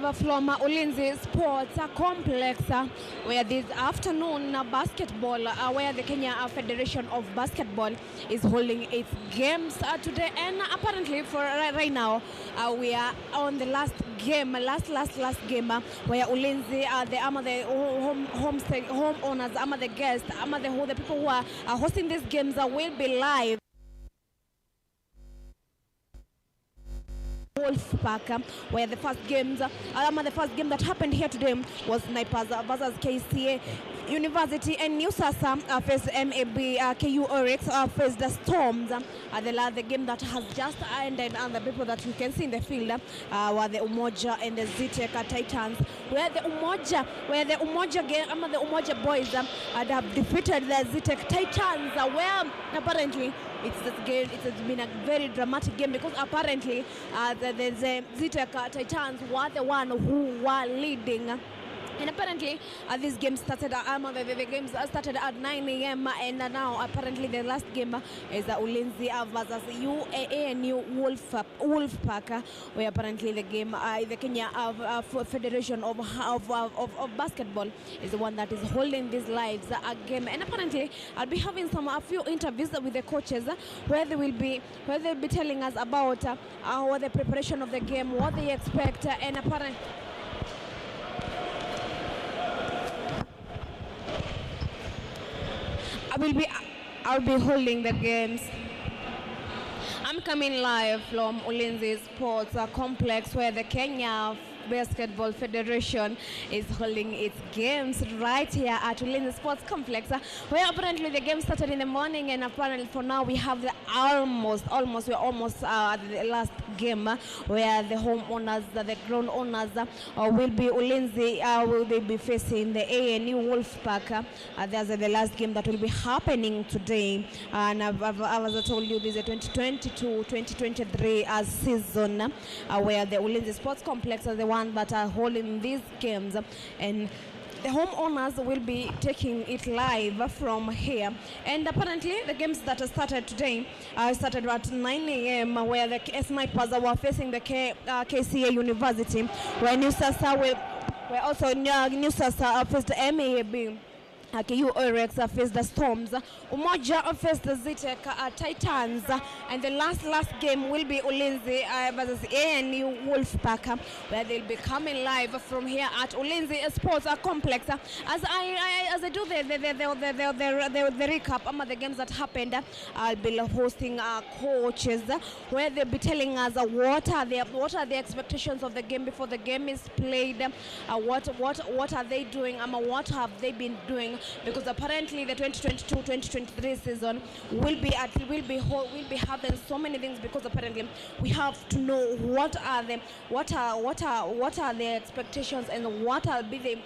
live from Ulinzi Sports Complex, where this afternoon basketball, where the Kenya Federation of Basketball is holding its games today, and apparently for right now we are on the last game, last game, where Ulinzi, the home owners, the guests, the people who are hosting these games will be live. Wolfpack, where the first game that happened here today was Snipers versus KCA University, and New Sasa faced MAB, KU Oryx faced the Storms. The game that has just ended, and the people that you can see in the field were the Umoja and the Zitek Titans, where the Umoja boys have defeated the Zitek Titans, where apparently it has been a very dramatic game, because apparently the Zitek Titans were the one who were leading. And apparently this game started the games started at 9 a.m. and now apparently the last game is Ulinzi versus UANU Wolfpack, where apparently the game the Kenya Federation of Basketball is the one that is holding these lives game. And apparently I'll be having a few interviews with the coaches where they'll be telling us about what the preparation of the game, what they expect, and apparently I'll be holding the games. I'm coming live from Ulinzi Sports Complex, where the Kenya Basketball Federation is holding its games right here at Ulinzi Sports Complex, where apparently the game started in the morning, and apparently for now we have the almost at the last game, where the home owners, the ground owners will be Ulinzi, will they be facing the ANU Wolfpack. There's the last game that will be happening today, and as I told you, this is a 2022-2023 season, where the Ulinzi Sports Complex are the one that are holding these games, and the home owners will be taking it live from here. And apparently the games that started today started at 9 a.m. where the Snipers were facing the KCA University, where New Sasa New Sasa faced MAB. KU Oryx faced the Storms, Umoja faced the Zitek Titans, and the last game will be Ulinzi versus ANU Wolfpack, where they'll be coming live from here at Ulinzi Sports Complex. As I do the recap of the games that happened, I'll be hosting coaches, where they'll be telling us what are the expectations of the game before the game is played, what are they doing, what have they been doing, because apparently the 2022-2023 season will be having so many things, because apparently we have to know what are the expectations, and what are they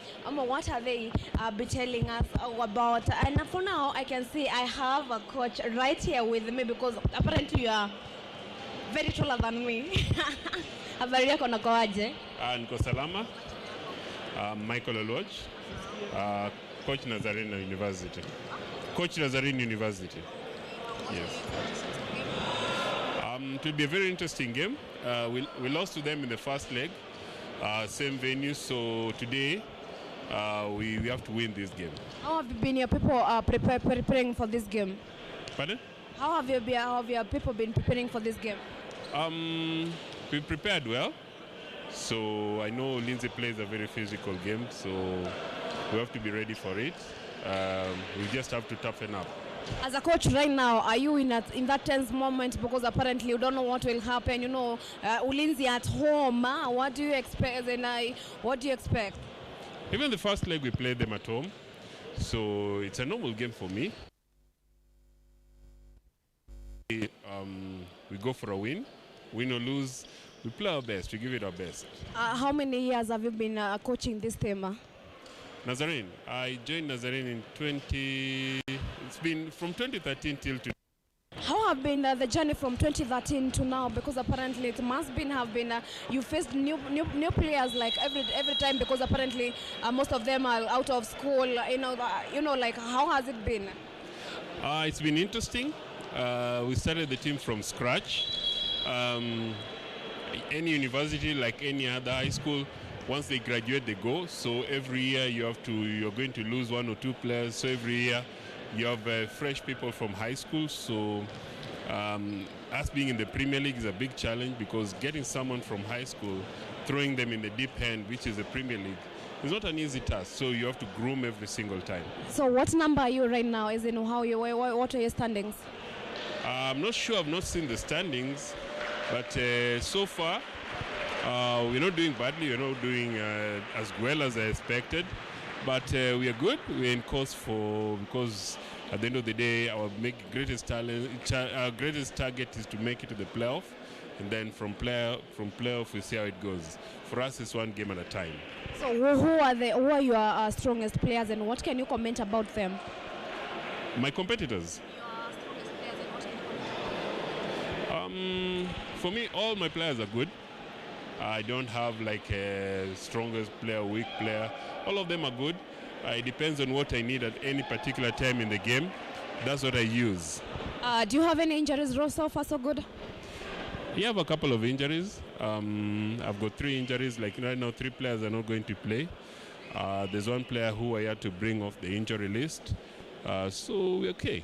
be telling us about. And for now I can see I have a coach right here with me, because apparently you are very taller than me. Habari yako, nakoaje? Niko salama. Michael Oloj, Coach Nazarene University. Yes. It will be a very interesting game. We lost to them in the first leg, same venue. So today we have to win this game. How have your people preparing for this game? Pardon? How have your people been preparing for this game? We prepared well. So I know Lindsay plays a very physical game, so we have to be ready for it. We just have to toughen up. As a coach right now, are you in that tense moment, because apparently you don't know what will happen? Ulinzi at home. What do you expect? What do you expect? Even the first leg we played them at home, so it's a normal game for me. We go for a win or lose. We play our best. We give it our best. How many years have you been coaching this team? Nazarene. I joined Nazarene in it's been from 2013 till today. How have been the journey from 2013 to now? Because apparently it must have been you faced new players like every time, because apparently most of them are out of school. Like how has it been? It's been interesting. We started the team from scratch. Any university, like any other high school, once they graduate, they go. So every year you're going to lose 1 or 2 players. So every year you have fresh people from high school. So us being in the Premier League is a big challenge, because getting someone from high school, throwing them in the deep end, which is the Premier League, is not an easy task. So you have to groom every single time. So what number are you right now? As in, what are your standings? I'm not sure. I've not seen the standings, but so far we're not doing badly. We're not doing as well as I expected, but we are good. We're in course because at the end of the day, our greatest target is to make it to the playoff, and then from playoff we see how it goes. For us, it's one game at a time. So who are your strongest players, and what can you comment about them? My competitors. Your strongest players, and what can you comment? For me, all my players are good. I don't have like a strongest player, weak player. All of them are good. It depends on what I need at any particular time in the game. That's what I use. Do you have any injuries, so far so good? You have a couple of injuries. I've got 3 injuries. Like right now, 3 players are not going to play. There's 1 player who I had to bring off the injury list. So we're okay.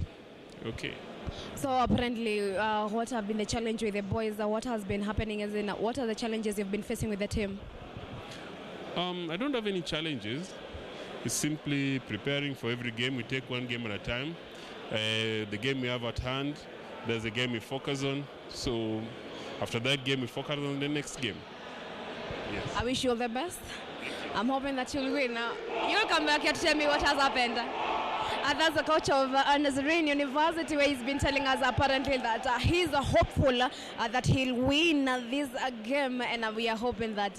Okay. So apparently, what have been the challenge with the boys? What has been happening? As in, what are the challenges you've been facing with the team? I don't have any challenges. It's simply preparing for every game. We take one game at a time. The game we have at hand, there's a game we focus on. So after that game, we focus on the next game. Yes. I wish you all the best. I'm hoping that you'll win. You'll come back here to tell me what has happened. That's the coach of Nazarene University, where he's been telling us apparently that he's hopeful that he'll win this game, and we are hoping that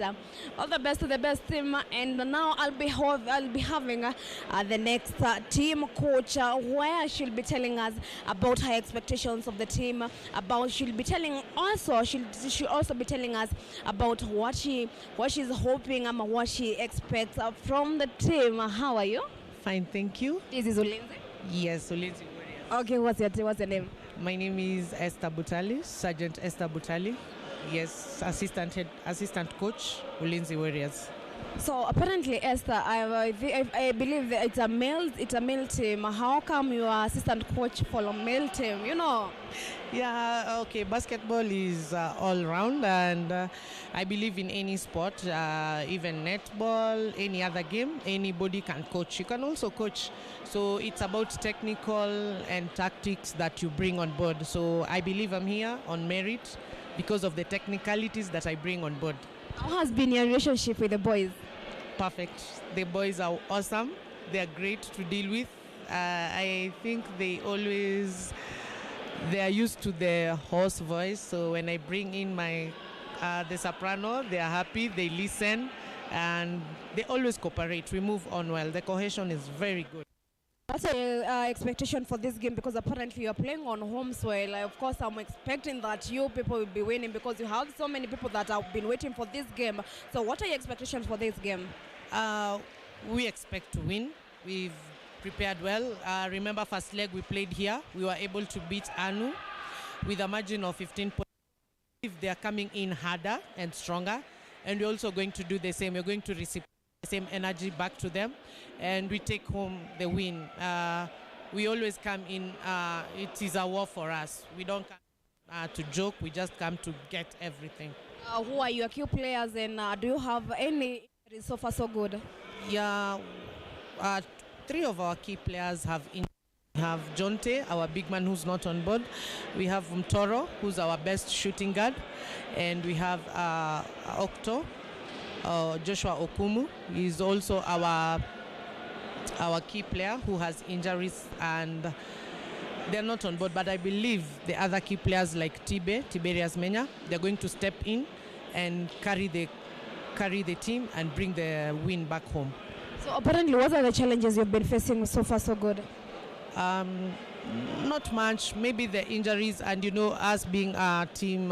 all the best to the best team. And now I'll be having the next team coach, where she'll be telling us about her expectations of the team. She'll also be telling us about what she's hoping and what she expects from the team. How are you? Fine, thank you. This is Ulinzi. Yes, Ulinzi. Okay, what's your name? My name is Esther Butali, Sergeant Esther Butali. Yes, assistant coach, Ulinzi Warriors. So apparently, Esther, I believe that it's a male team. How come you are assistant coach for a male team? You know. Yeah, okay. Basketball is all round, and I believe in any sport, even netball, any other game, anybody can coach. You can also coach. So it's about technical and tactics that you bring on board. So I believe I'm here on merit because of the technicalities that I bring on board. How has been your relationship with the boys? Perfect. The boys are awesome. They are great to deal with. I think they are used to the hoarse voice. So when I bring in the soprano, they are happy. They listen, and they always cooperate. We move on well. The cohesion is very good. What's your expectation for this game? Because apparently you're playing on home soil. Of course, I'm expecting that you people will be winning, because you have so many people that have been waiting for this game. So what are your expectations for this game? We expect to win. We've prepared well. Remember, first leg we played here. We were able to beat Anu with a margin of 15 points. If they are coming in harder and stronger, and we're also going to do the same. We're going to receive the same energy back to them, and we take home the win. We always come in, it is a war for us. We don't come to joke, we just come to get everything. Who are your key players, and do you have any so far so good? Yeah, 3 of our key players have We have Jonte, our big man who's not on board. We have Mtoro, who's our best shooting guard. And we have Octo, Joshua Okumu. He's also our key player who has injuries, and they're not on board. But I believe the other key players like Tiberius Menya, they're going to step in and carry the team and bring the win back home. So apparently, what are the challenges you've been facing so far so good? Not much, maybe the injuries, and us being a team,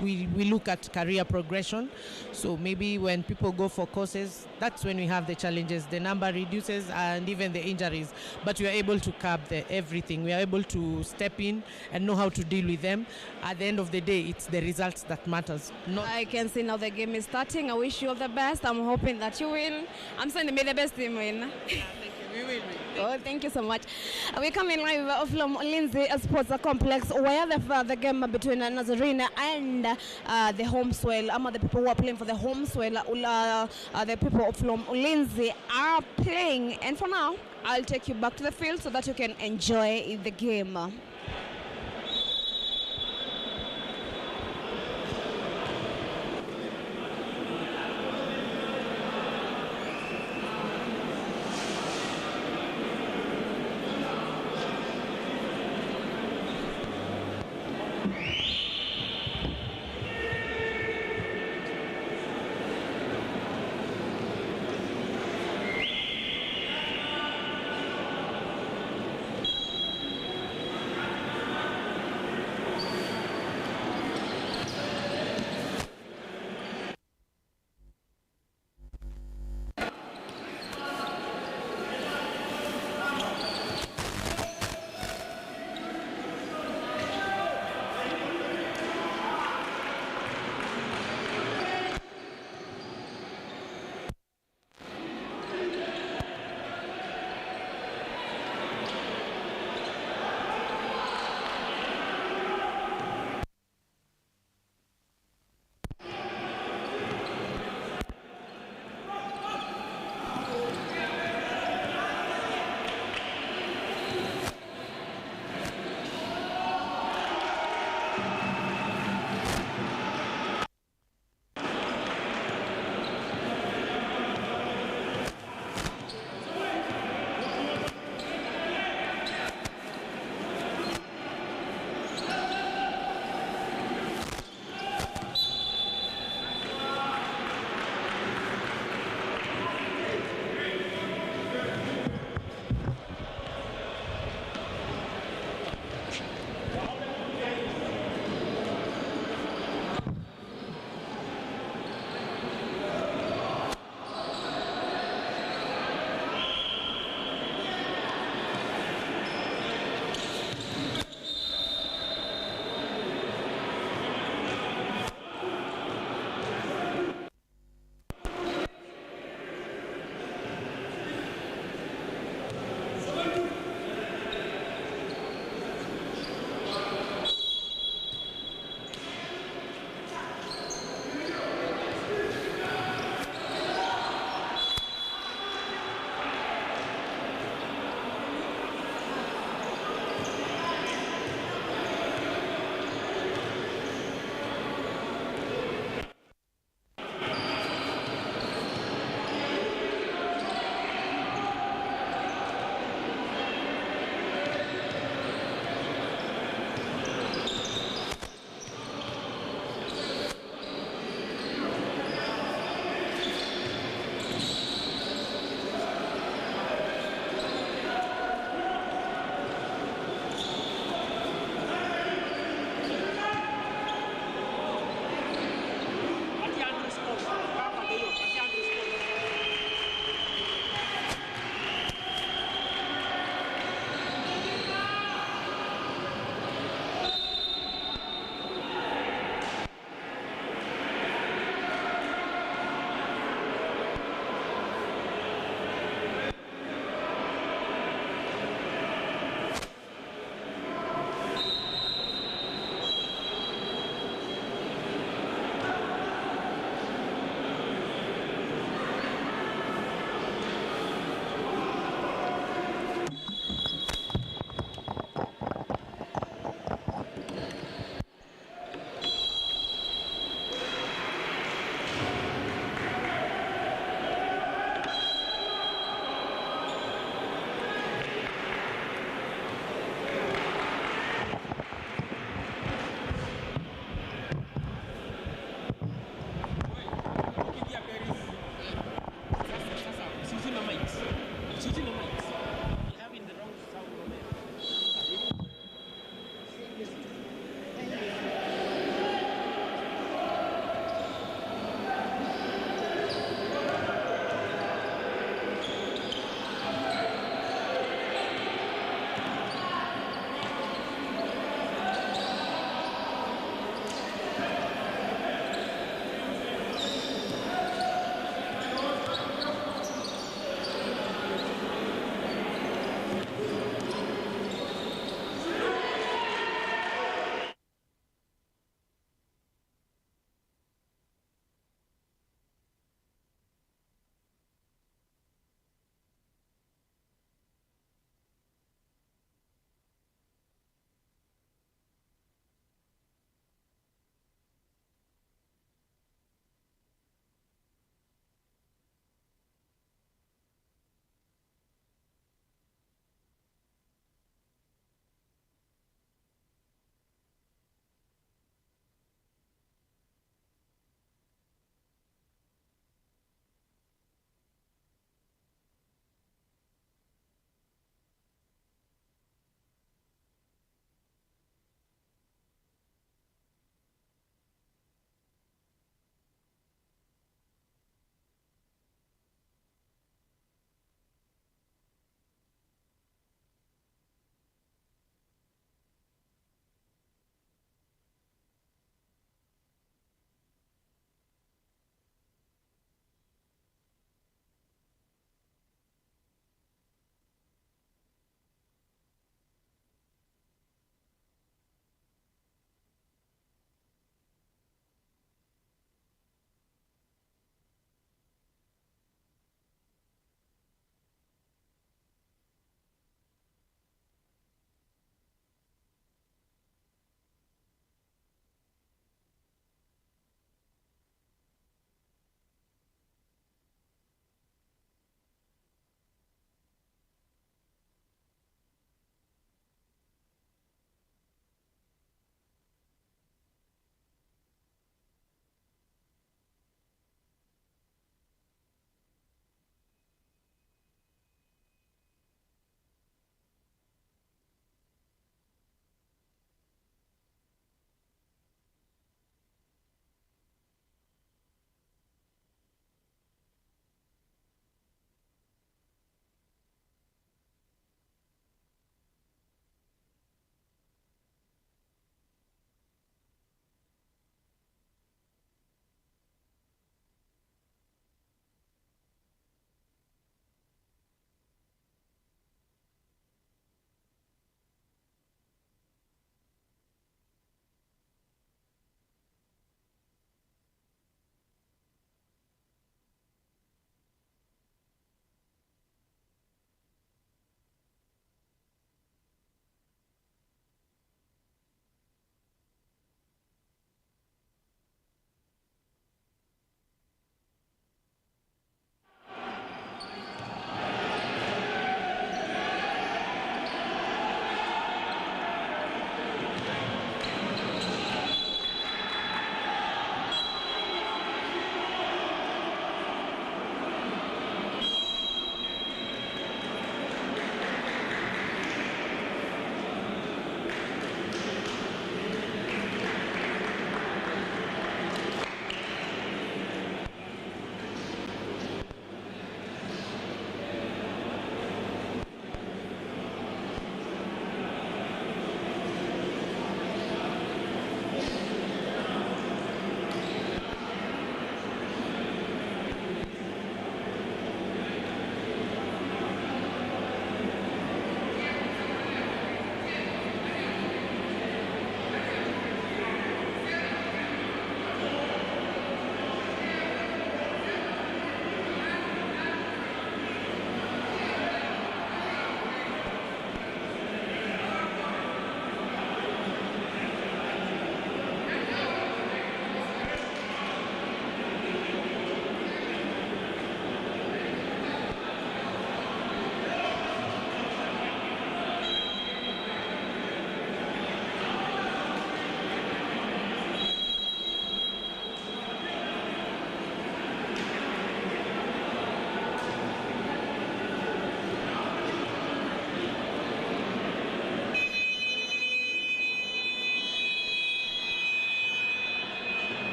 we look at career progression. So maybe when people go for courses, that's when we have the challenges. The number reduces and even the injuries, but we are able to curb everything. We are able to step in and know how to deal with them. At the end of the day, it's the results that matters. I can see now the game is starting. I wish you all the best. I'm hoping that you win. I'm sending me the best team win. Yeah, thank you. We will win. Oh, thank you so much. We're coming live from Ulinzi Sports Complex, where the game between Nazarene and the home swell, the people who are playing for the home swell, the people from Ulinzi are playing. And for now, I'll take you back to the field so that you can enjoy the game.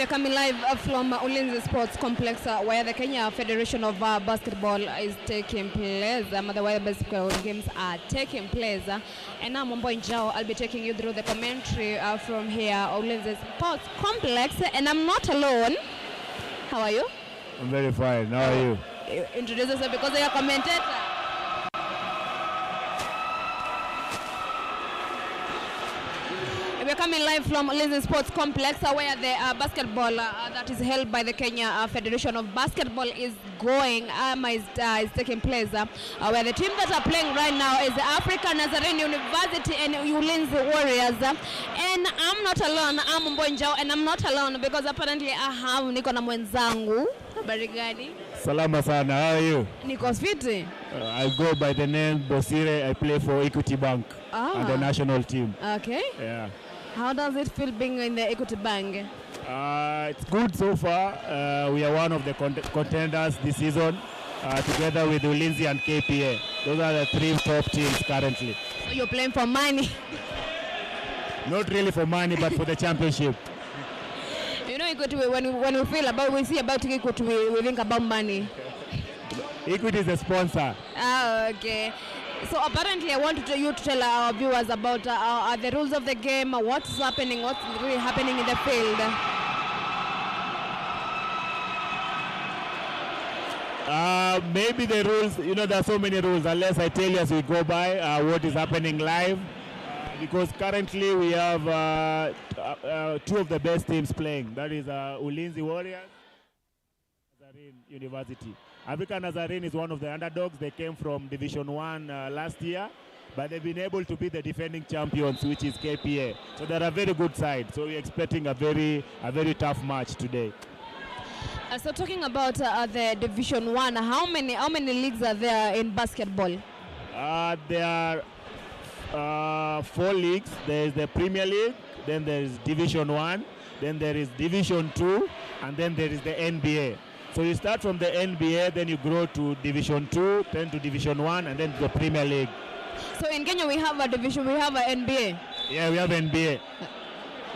we're coming live from Ulinzi Sports Complex where the Kenya Federation of Basketball is taking place. The where basketball games are taking place. And now Mombo Njao, I'll be taking you through the commentary from here, Ulinzi Sports Complex. And I'm not alone. How are you? I'm very fine. How are you? Introduce yourself because you're a commentator. We're coming live from Ulinzi Sports Complex where the basketball that is held by the Kenya Federation of Basketball is going, is taking place. Where the team that are playing right now is the African Nazarene University and Ulinzi Warriors. And I'm not alone, I'm Mbonjao, and I'm not alone because apparently I have niko na mwenzangu. Habari gani? Salama sana. How are you? Niko fiti. I go by the name Bosire. I play for Equity Bank and the national team. Okay. Yeah. How does it feel being in the Equity Bank? It's good so far. We are one of the contenders this season, together with Ulinzi and KPA. Those are the three top teams currently. So you're playing for money? Not really for money, but for the championship. You know, Equity, when we see about Equity, we think about money. Equity is a sponsor. Okay. So apparently I want you to tell our viewers about the rules of the game, what's happening, what's really happening in the field. Maybe the rules, you know, there are so many rules, unless I tell you as we go by what is happening live. Because currently we have two of the best teams playing. That is Ulinzi Warriors, Nazarene University. African Nazarene is one of the underdogs. They came from Division 1 last year, but they've been able to beat the defending champions, which is KPA. So they're a very good side. So we're expecting a very tough match today. So talking about the Division 1, how many leagues are there in basketball? There are 4 leagues. There is the Premier League, then there is Division 1, then there is Division 2, and then there is the NBA. So you start from the NBA, then you grow to Division 2, then to Division 1, and then to the Premier League. So in Kenya we have a division, we have an NBA. Yeah, we have NBA.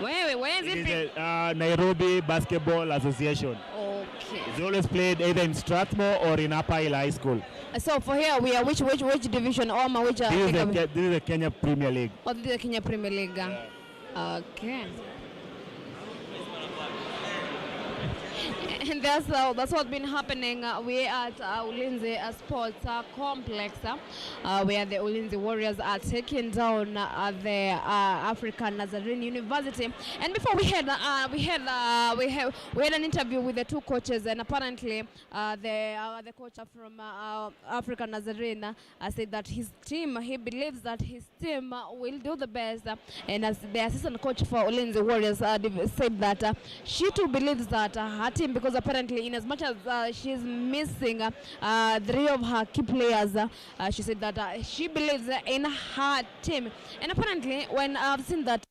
Where is it? It is Nairobi Basketball Association. Okay. It's always played either in Strathmore or in Upper Hill High School. So for here we are which division or which? This is the Kenya Premier League. Oh, this is the Kenya Premier League. Yeah. Okay. And that's what's been happening. We're at Ulinzi Sports Complex, where the Ulinzi Warriors are taking down the African Nazarene University. And before we had an interview with the two coaches, and apparently the coach from African Nazarene said that he believes that his team will do the best. And as the assistant coach for Ulinzi Warriors said that she too believes that her team, because apparently in as much as she's missing 3 of her key players, she said that she believes in her team. And apparently when I've seen that,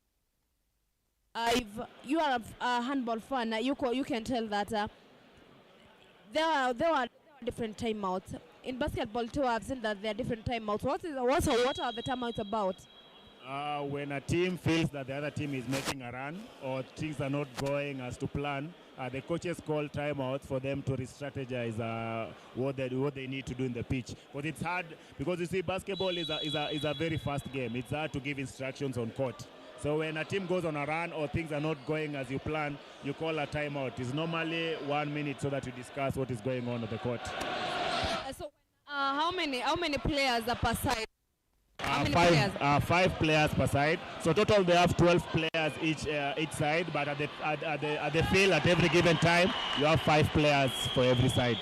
if you are a handball fan, you can tell that there are different timeouts. In basketball too, I've seen that there are different timeouts. What are the timeouts about? When a team feels that the other team is making a run or things are not going as to plan, the coaches call timeouts for them to re-strategize what they need to do in the pitch. But it's hard because you see, basketball is a very fast game. It's hard to give instructions on court. So when a team goes on a run or things are not going as you plan, you call a timeout. It's normally 1 minute so that you discuss what is going on the court. So how many players are per side? 5 players per side. So total they have 12 players each side, but at the field at every given time you have 5 players for every side.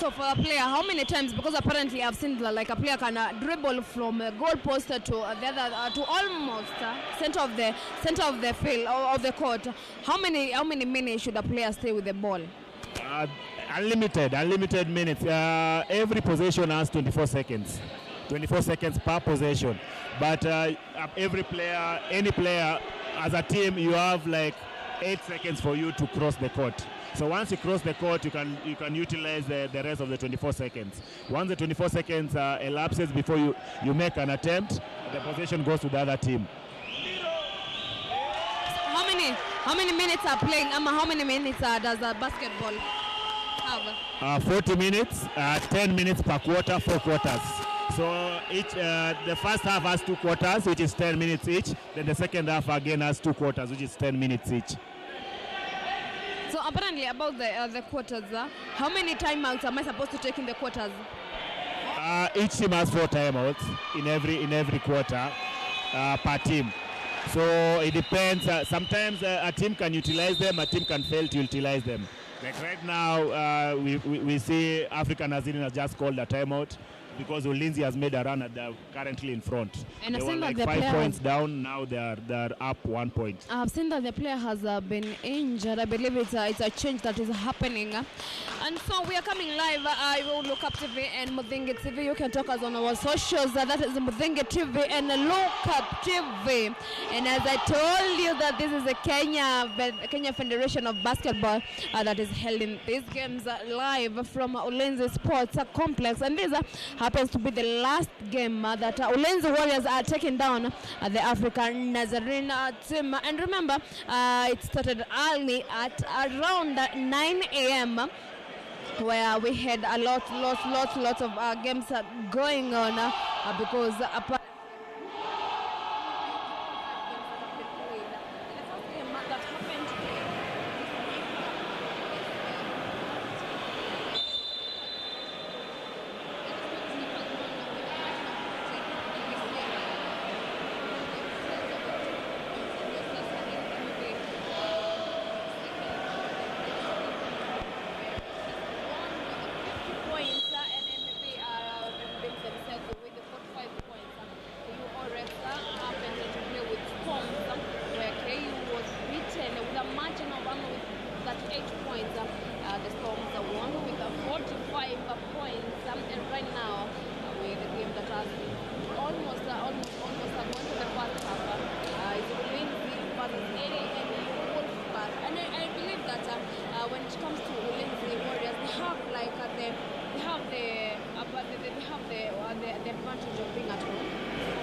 So for a player, how many times? Because apparently I've seen like a player can dribble from a goal post to the other to almost center of the field or of the court. How many minutes should a player stay with the ball? Unlimited minutes. Every possession has 24 seconds. 24 seconds per possession. But any player, as a team, you have like 8 seconds for you to cross the court. So once you cross the court, you can utilize the rest of the 24 seconds. Once the 24 seconds elapses before you make an attempt, the possession goes to the other team. How many minutes are playing? How many minutes does basketball have? 40 minutes, 10 minutes per quarter, 4 quarters. So each the first half has 2 quarters, which is 10 minutes each. Then the second half again has 2 quarters, which is 10 minutes each. So apparently about the quarters, how many timeouts am I supposed to take in the quarters? Each team has 4 timeouts in every quarter per team. So it depends. Sometimes a team can utilize them, a team can fail to utilize them. Like right now, we see African Nazarene has just called a timeout because Ulinzi has made a run and they're currently in front. And they I've were seen like that the 5 points down, now they're up 1 point. I've seen that the player has been injured. I believe it's a change that is happening. And so we are coming live. I will Lookuptv and Mudingi TV. You can talk us on our socials. That is Mudingi TV and Lookuptv. And as I told you that this is the Kenya Federation of Basketball that is held in these games live from Ulinzi Sports Complex. And this happens to be the last game that Ulinzi Warriors are taking down the African Nazarene team. And remember, it started early at around 9 a.m. where we had a lot of games going on because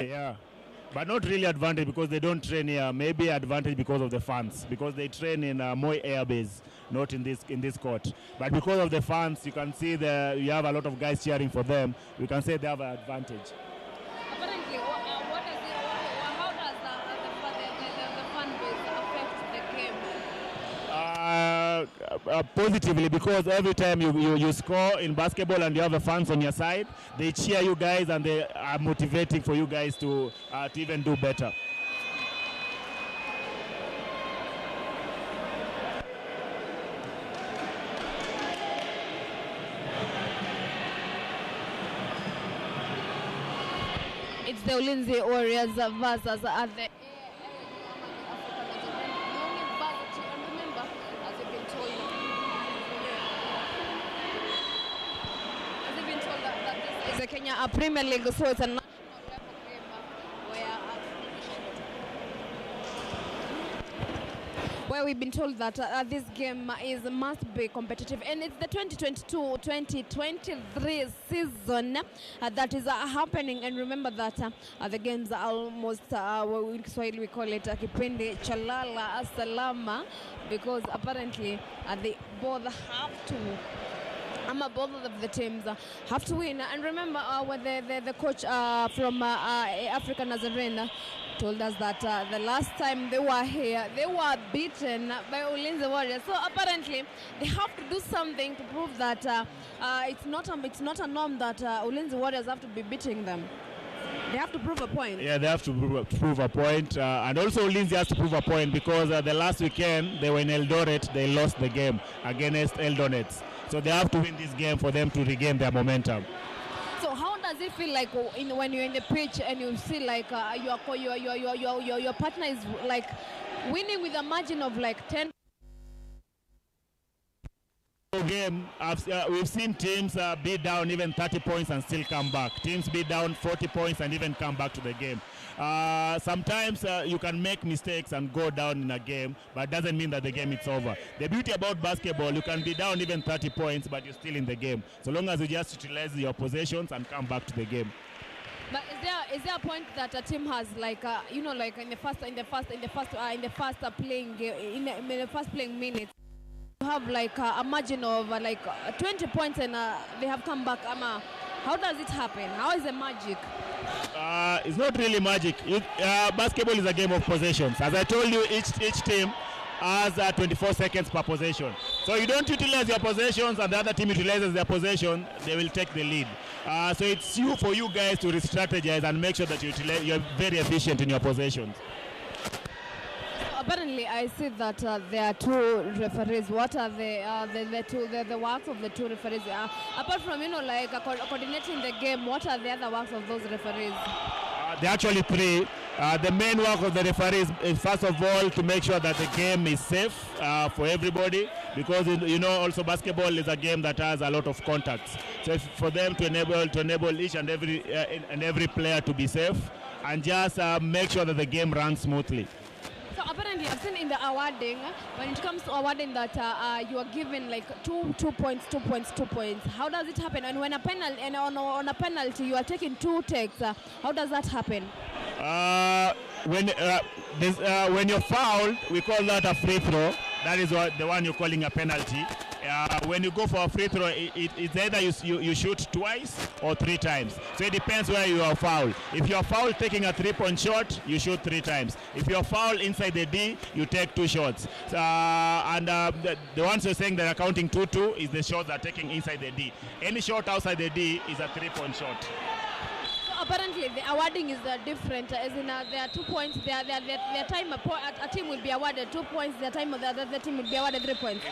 Yeah, but not really advantage because they don't train here. Maybe advantage because of the fans, because they train in Moi Air Base, not in this court. But because of the fans, you can see you have a lot of guys cheering for them. You can say they have an advantage. Apparently, how does the fan base affect the game? Positively, because every time you score in basketball and you have the fans on your side, they cheer you guys and they are motivating for you guys to even do better. It's the Ulinzi Warriors versus the the Kenya Premier League, so it's a national level game where we've been told that this game must be competitive, and it's the 2022-2023 season that is happening. And remember that the games are almost in Swahili we call it kipindi chalala salama, because apparently they both have to both of the teams have to win. And remember when the coach from African Nazarene told us that the last time they were here, they were beaten by Ulinzi Warriors. So apparently they have to do something to prove that it's not a norm that Ulinzi Warriors have to be beating them. They have to prove a point. Yeah, they have to prove a point. And also Ulinzi has to prove a point because the last weekend they were in Eldoret, they lost the game against Eldonets. So they have to win this game for them to regain their momentum. So how does it feel like when you're in the pitch and you see like your partner is like winning with a margin of like 10? Game, we've seen teams be down even 30 points and still come back. Teams be down 40 points and even come back to the game. Sometimes you can make mistakes and go down in a game, but it doesn't mean that the game is over. The beauty about basketball, you can be down even 30 points, but you're still in the game. So long as you just utilize your possessions and come back to the game. But is there a point that a team has like like in the first playing minutes, you have like a margin of 20 points and they have come back? How does it happen? How is the magic? It's not really magic. Basketball is a game of possessions. As I told you, each team has 24 seconds per possession. So you don't utilize your possessions and the other team utilizes their possession, they will take the lead. So it's for you guys to re-strategize and make sure that you're very efficient in your possessions. Apparently, I see that there are two referees. What are the works of the two referees? Apart from coordinating the game, what are the other works of those referees? There are actually three. The main work of the referees is first of all to make sure that the game is safe for everybody, because also basketball is a game that has a lot of contacts. So for them to enable each and every player to be safe and just make sure that the game runs smoothly. So apparently, I've seen in the awarding, when it comes to awarding, that you are given like two points. How does it happen? And when on a penalty, you are taking 2 takes. How does that happen? When you're fouled, we call that a free throw. That is the one you're calling a penalty. When you go for a free throw, it's either you shoot twice or 3 times. So it depends where you are fouled. If you are fouled taking a 3-point shot, you shoot 3 times. If you are fouled inside the D, you take 2 shots. The ones you're saying that are counting 2-2 is the shots that are taking inside the D. Any shot outside the D is a 3-point shot. Apparently, the awarding is different. As in, there are 2 points. Their time a team will be awarded 2 points. Their time of the other team will be awarded 3 points.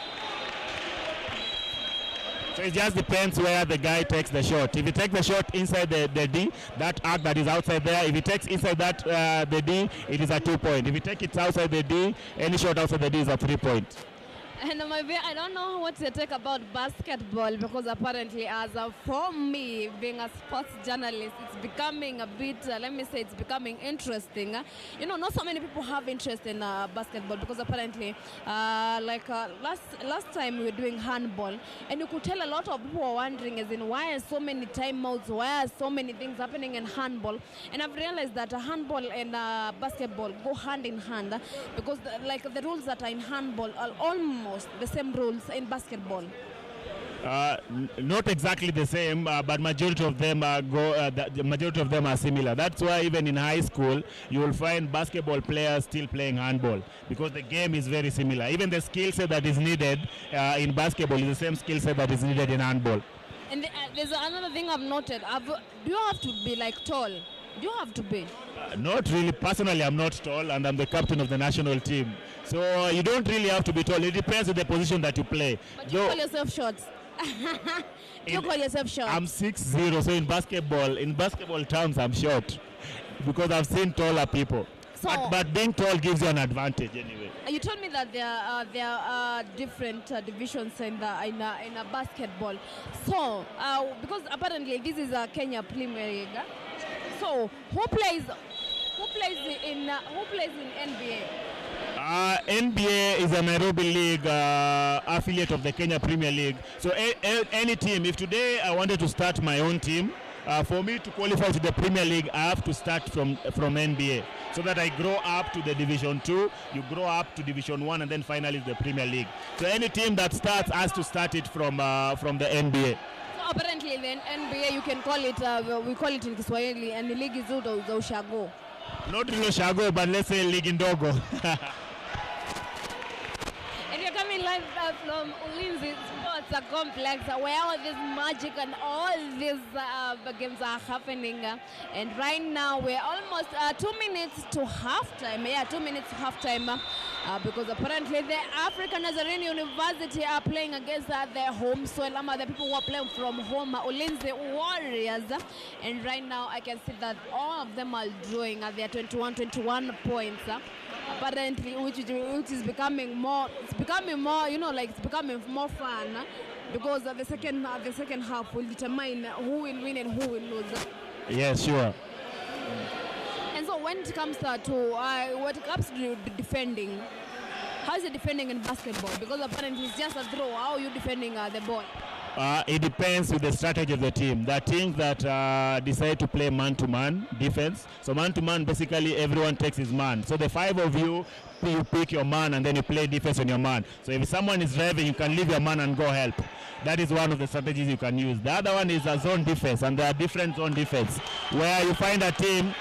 So it just depends where the guy takes the shot. If he takes the shot inside the D, that arc that is outside there, if he takes inside that the D, it is a 2-point. If he takes it outside the D, any shot outside the D is a 3-point. And I don't know what to take about basketball, because apparently, for me, being a sports journalist, it's becoming a bit, it's becoming interesting. Not so many people have interest in basketball, because apparently, last time we were doing handball, and you could tell a lot of people were wondering, as in, why are so many timeouts, why are so many things happening in handball? And I've realized that handball and basketball go hand in hand, because the rules that are in handball are almost the same rules in basketball. Not exactly the same, but majority of them the majority of them are similar. That's why even in high school you will find basketball players still playing handball, because the game is very similar. Even the skill set that is needed in basketball is the same skill set that is needed in handball. And there's another thing I've noted. Do you have to be tall? Do you have to be? Not really. Personally, I'm not tall, and I'm the captain of the national team. So you don't really have to be tall. It depends on the position that you play. But you call yourself short. You call yourself short. I'm 6'0", so in basketball terms, I'm short, because I've seen taller people. So, but being tall gives you an advantage anyway. You told me that there are different divisions in a basketball. So because apparently this is a Kenya Premier League. So who plays in NBA? NBA is a Nairobi League affiliate of the Kenya Premier League. So any team, if today I wanted to start my own team, for me to qualify to the Premier League, I have to start from NBA, so that I grow up to the Division 2, you grow up to Division 1, and then finally the Premier League. So any team that starts has to start it from the NBA. So apparently the NBA, you can call it, we call it in Kiswahili, and the league is the Ushago. Not really Ushago, but let's say League Ndogo. And you're coming live from Ulinzi Sports Complex, where all this magic and all these games are happening. And right now we're almost 2 minutes to halftime. Yeah, 2 minutes to halftime. Because apparently the African Nazarene University are playing against their home soil. The people who are playing from home, Ulinzi Warriors. And right now I can see that all of them are drawing at their 21 points. Apparently, which is becoming more, it's becoming more fun, because the second half will determine who will win and who will lose. Yes, sure. And so when it comes to defending, how is it defending in basketball? Because apparently it's just a throw. How are you defending the ball? It depends with the strategy of the team. There are teams that decide to play man-to-man defense. So man-to-man, basically everyone takes his man. So the 5 of you pick your man and then you play defense on your man. So if someone is driving, you can leave your man and go help. That is one of the strategies you can use. The other one is a zone defense, and there are different zone defense where you find a team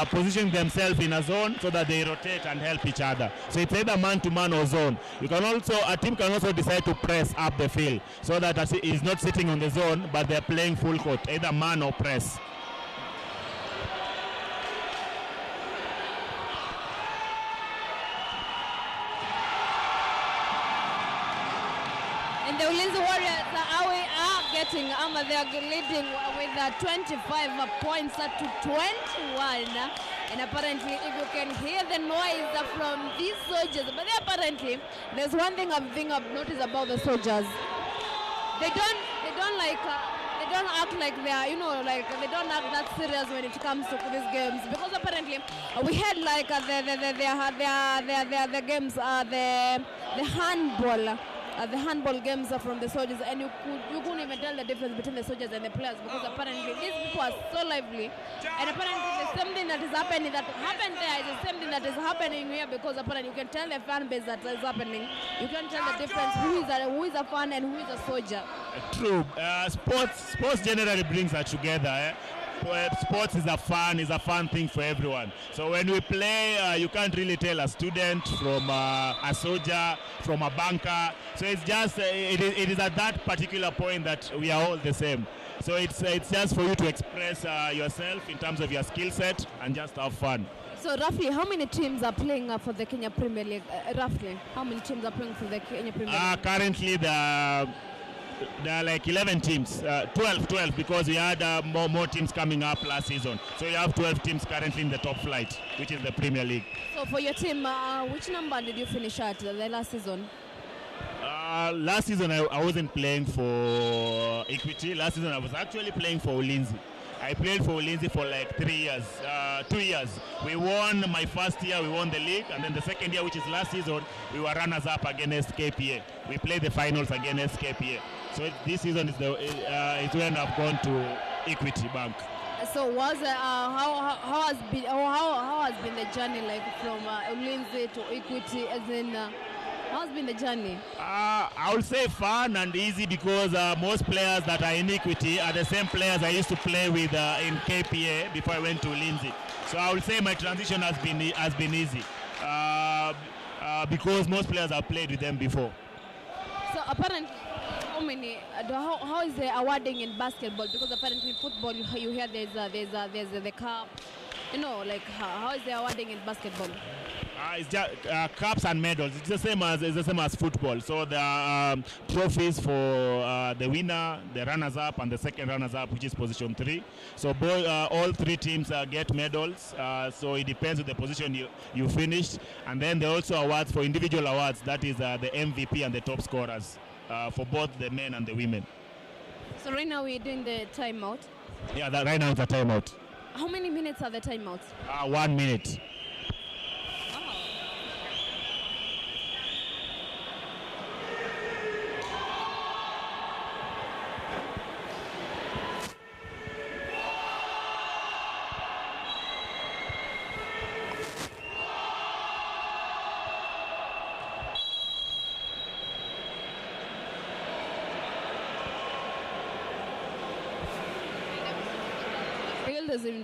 positioning themselves in a zone so that they rotate and help each other. So it's either man-to-man or zone. A team can also decide to press up the field so that it's not sitting on the zone, but they're playing full court, either man or press. And the Ulinzi Warriors they are leading with 25 points to 21. And apparently, if you can hear the noise from these soldiers, but apparently, there's one thing I've noticed about the soldiers. They don't act like they are, they don't act that serious when it comes to these games, because apparently we had like the games, the handball. The handball games are from the soldiers, and you couldn't even tell the difference between the soldiers and the players, because apparently these people are so lively, and apparently the same thing that happened there is the same thing that is happening here, because apparently you can tell the fan base that is happening. You can tell the difference who is a fan and who is a soldier. True. Sports generally brings us together. Sports is a fun thing for everyone. So when we play, you can't really tell a student from a soldier, from a banker. So it's just it is at that particular point that we are all the same. So it's just for you to express yourself in terms of your skill set and just have fun. So roughly, how many teams are playing for the Kenya Premier League? Roughly, how many teams are playing for the Kenya Premier League? Currently, there are like 11 teams, 12 because we had more teams coming up last season. So you have 12 teams currently in the top flight, which is the Premier League. So for your team, which number did you finish at the last season? Last season I wasn't playing for Equity. Last season I was actually playing for Ulinzi. I played for Ulinzi for like 3 years, 2 years. We won my first year, we won the league, and then the second year, which is last season, we were runners-up against KPA. We played the finals against KPA. So this season is when I've gone to Equity Bank. So how has been the journey like from Ulinzi to Equity, as in how has been the journey? I would say fun and easy, because most players that are in Equity are the same players I used to play with in KPA before I went to Ulinzi. So I would say my transition has been easy because most players have played with them before. So apparently, how is the awarding in basketball? Because apparently in football you hear there's the cup. How is the awarding in basketball? It's just cups and medals. It's the same as football. So there are trophies for the winner, the runners-up, and the second runners-up, which is position 3. So all 3 teams get medals. So it depends on the position you finished. And then there are also awards for individual awards. That is the MVP and the top scorers for both the men and the women. So right now we're doing the timeout. Yeah, right now it's a timeout. How many minutes are the timeouts? 1 minute.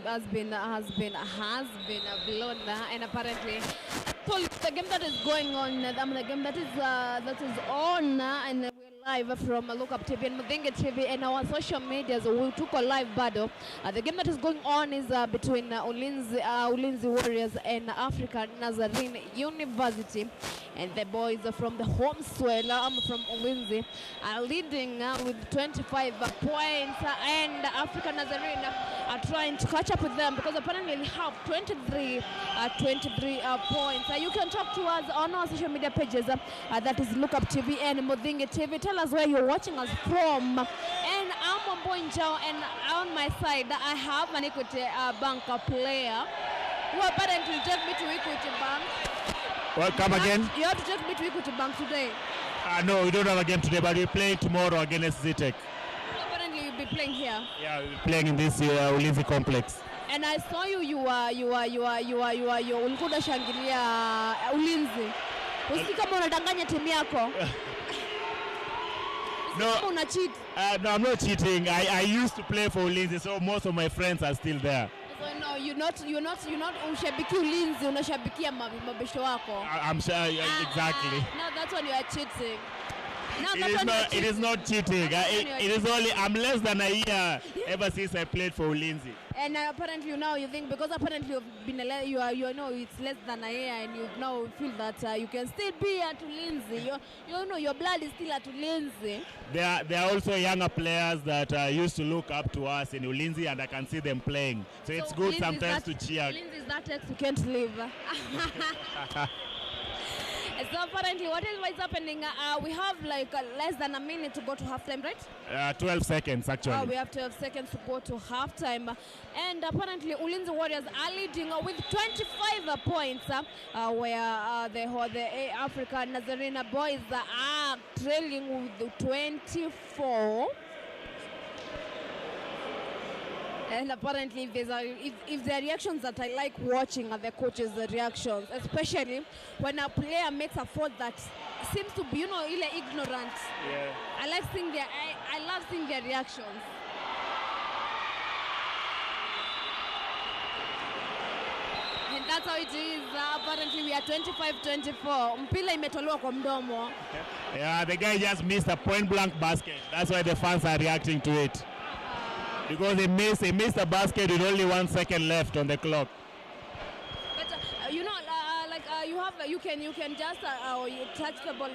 Has been blown, and apparently the game that is going on, the game that is on, and we're live from Lookuptv and Ulinzi and our social medias. We took a live battle. The game that is going on is between Ulinzi Warriors and Africa Nazarene University, and the boys from the home soil from Ulinzi are leading with 25 points, and Africa Nazarene are trying to catch up with them, because apparently they have 23 points. You can talk to us on our social media pages, that is Lookuptv and Ulinzi TV. Tell us where you're watching us from. And I'm Mbonjao, and on my side I have an Equity Bank player who apparently took me to Equity Bank. Well, come again? You have to take me to Equity Bank today. No, we don't have a game today, but we're playing tomorrow against Zetech. Apparently you'll be playing here. Yeah, we're playing in this Ulinzi complex. And I saw you ulikuwa unashangilia Ulinzi. Usiki kama unadanganya timu yako. No, una cheat. No, I'm not cheating. I used to play for Ulinzi, so most of my friends are still there. So no, you're not ushabiki Ulinzi, unashabikia mabesho wako. I'm sure exactly. No, that's when you are cheating. No, it is not cheating. It is only I'm less than a year ever since I played for Ulinzi. And apparently now you think because apparently you've been you know it's less than a year and you now feel that you can still be at Ulinzi. You know your blood is still at Ulinzi. There are also younger players that used to look up to us in Ulinzi, and I can see them playing. So it's good sometimes to cheer. Ulinzi is that ex you can't leave. So apparently what is happening? We have like less than a minute to go to halftime, right? 12 seconds actually. We have 12 seconds to go to halftime. And apparently Ulinzi Warriors are leading with 25 points, where the Africa Nazarena boys are trailing with 24. And apparently if the reactions that I like watching are the coaches' reactions, especially when a player makes a fault that seems to be, ignorant. Yeah. I love seeing their reactions. And that's how it is. Apparently we are 25-24. Mpila imetolewa kwa mdomo. Yeah, the guy just missed a point blank basket. That's why the fans are reacting to it. Because he missed a basket with only 1 second left on the clock. But you can just you touch the ball.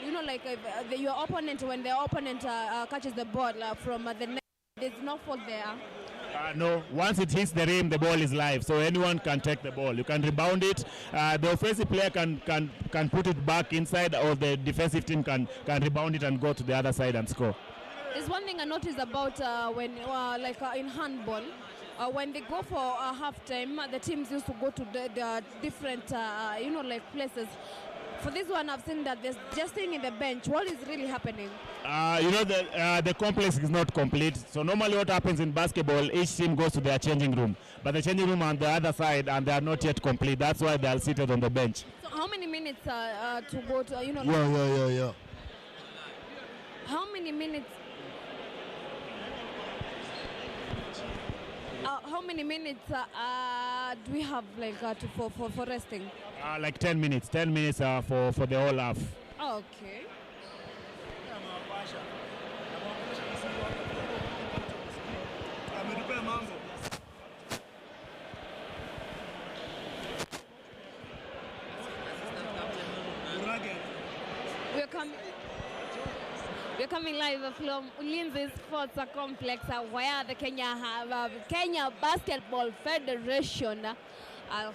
Your opponent, when the opponent catches the ball from the net, there's no fault there. No, once it hits the rim, the ball is live, so anyone can take the ball. You can rebound it. The offensive player can put it back inside, or the defensive team can rebound it and go to the other side and score. There's one thing I noticed about when in handball, when they go for halftime, the teams used to go to the different places. For this one, I've seen that they're just staying in the bench. What is really happening? The complex is not complete. So normally what happens in basketball, each team goes to their changing room. But the changing room on the other side, and they are not yet complete. That's why they are seated on the bench. So how many minutes to go to, Yeah. How many minutes? How many minutes do we have for resting? Like 10 minutes. 10 minutes for the whole half. Okay. We're coming live from Ulinzi Sports Complex, where the Kenya Basketball Federation are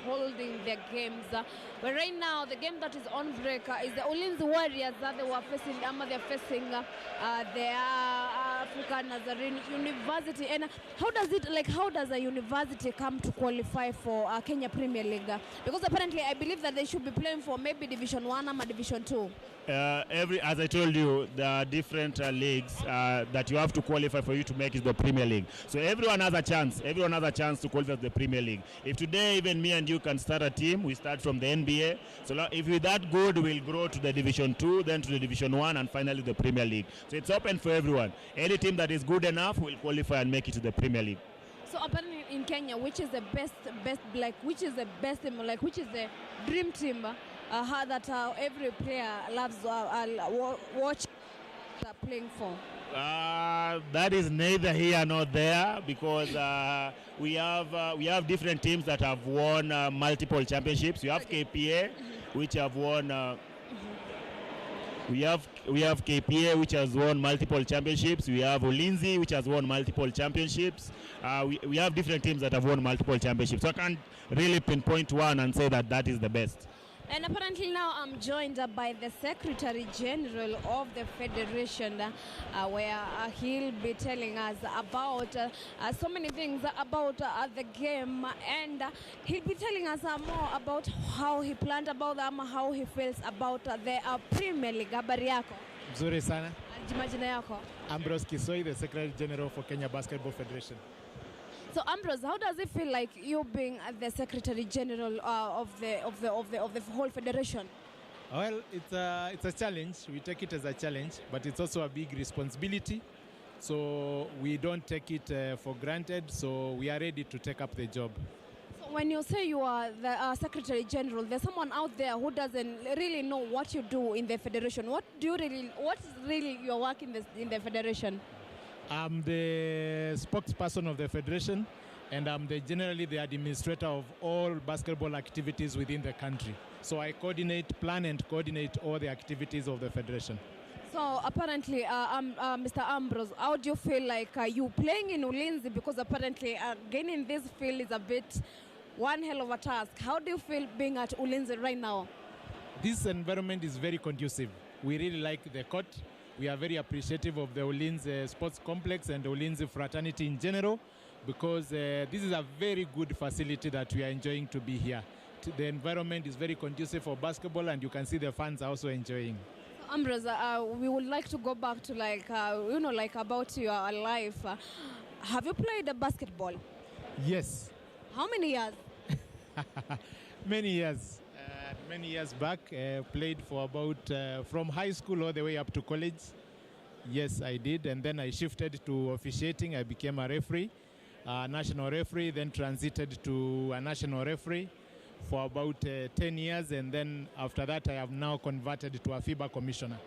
holding their games. But right now, the game that is on break is the Ulinzi Warriors that they're facing the African Nazarene University. And how does a university come to qualify for Kenya Premier League? Because apparently, I believe that they should be playing for maybe Division 1 or Division 2. As I told you, there are different leagues that you have to qualify for you to make it the Premier League. So everyone has a chance. Everyone has a chance to qualify for the Premier League. If today even me and you can start a team, we start from the NBA. So if we're that good, we'll grow to the Division 2, then to the Division 1, and finally the Premier League. So it's open for everyone. Any team that is good enough will qualify and make it to the Premier League. So apparently in Kenya, which is the best which is the best team, which is the dream team that every player loves watch playing for? That is neither here nor there, because we have different teams that have won multiple championships. We have KPA, which have won. We have KPA, which has won multiple championships. We have Ulinzi, which has won multiple championships. We have different teams that have won multiple championships. So I can't really pinpoint one and say that is the best. And apparently now I'm joined by the Secretary General of the Federation, where he'll be telling us about so many things about the game, and he'll be telling us more about how he planned about them, how he feels about the Premier League. Habari yako? Mzuri sana. Majina yako? Ambrose Kisoi, the Secretary General for Kenya Basketball Federation. So Ambrose, how does it feel like you being the Secretary General of the whole federation? Well, it's a challenge. We take it as a challenge, but it's also a big responsibility. So we don't take it for granted. So we are ready to take up the job. So when you say you are the Secretary General, there's someone out there who doesn't really know what you do in the federation. What's really your work in the federation? I'm the spokesperson of the federation, and I'm generally the administrator of all basketball activities within the country. So I plan and coordinate all the activities of the federation. So apparently, Mr. Ambrose, how do you feel like you playing in Ulinzi? Because apparently gaining this field is a bit one hell of a task. How do you feel being at Ulinzi right now? This environment is very conducive. We really like the court. We are very appreciative of the Ulinzi Sports Complex and the Ulinzi fraternity in general, because this is a very good facility that we are enjoying to be here. The environment is very conducive for basketball, and you can see the fans are also enjoying. Ambrose, we would like to go back to about your life. Have you played basketball? Yes. How many years? Many years. Many years back, played for about from high school all the way up to college. Yes, I did, and then I shifted to officiating. I became a referee, a national referee, then transited to a national referee for about 10 years, and then after that I have now converted to a FIBA commissioner.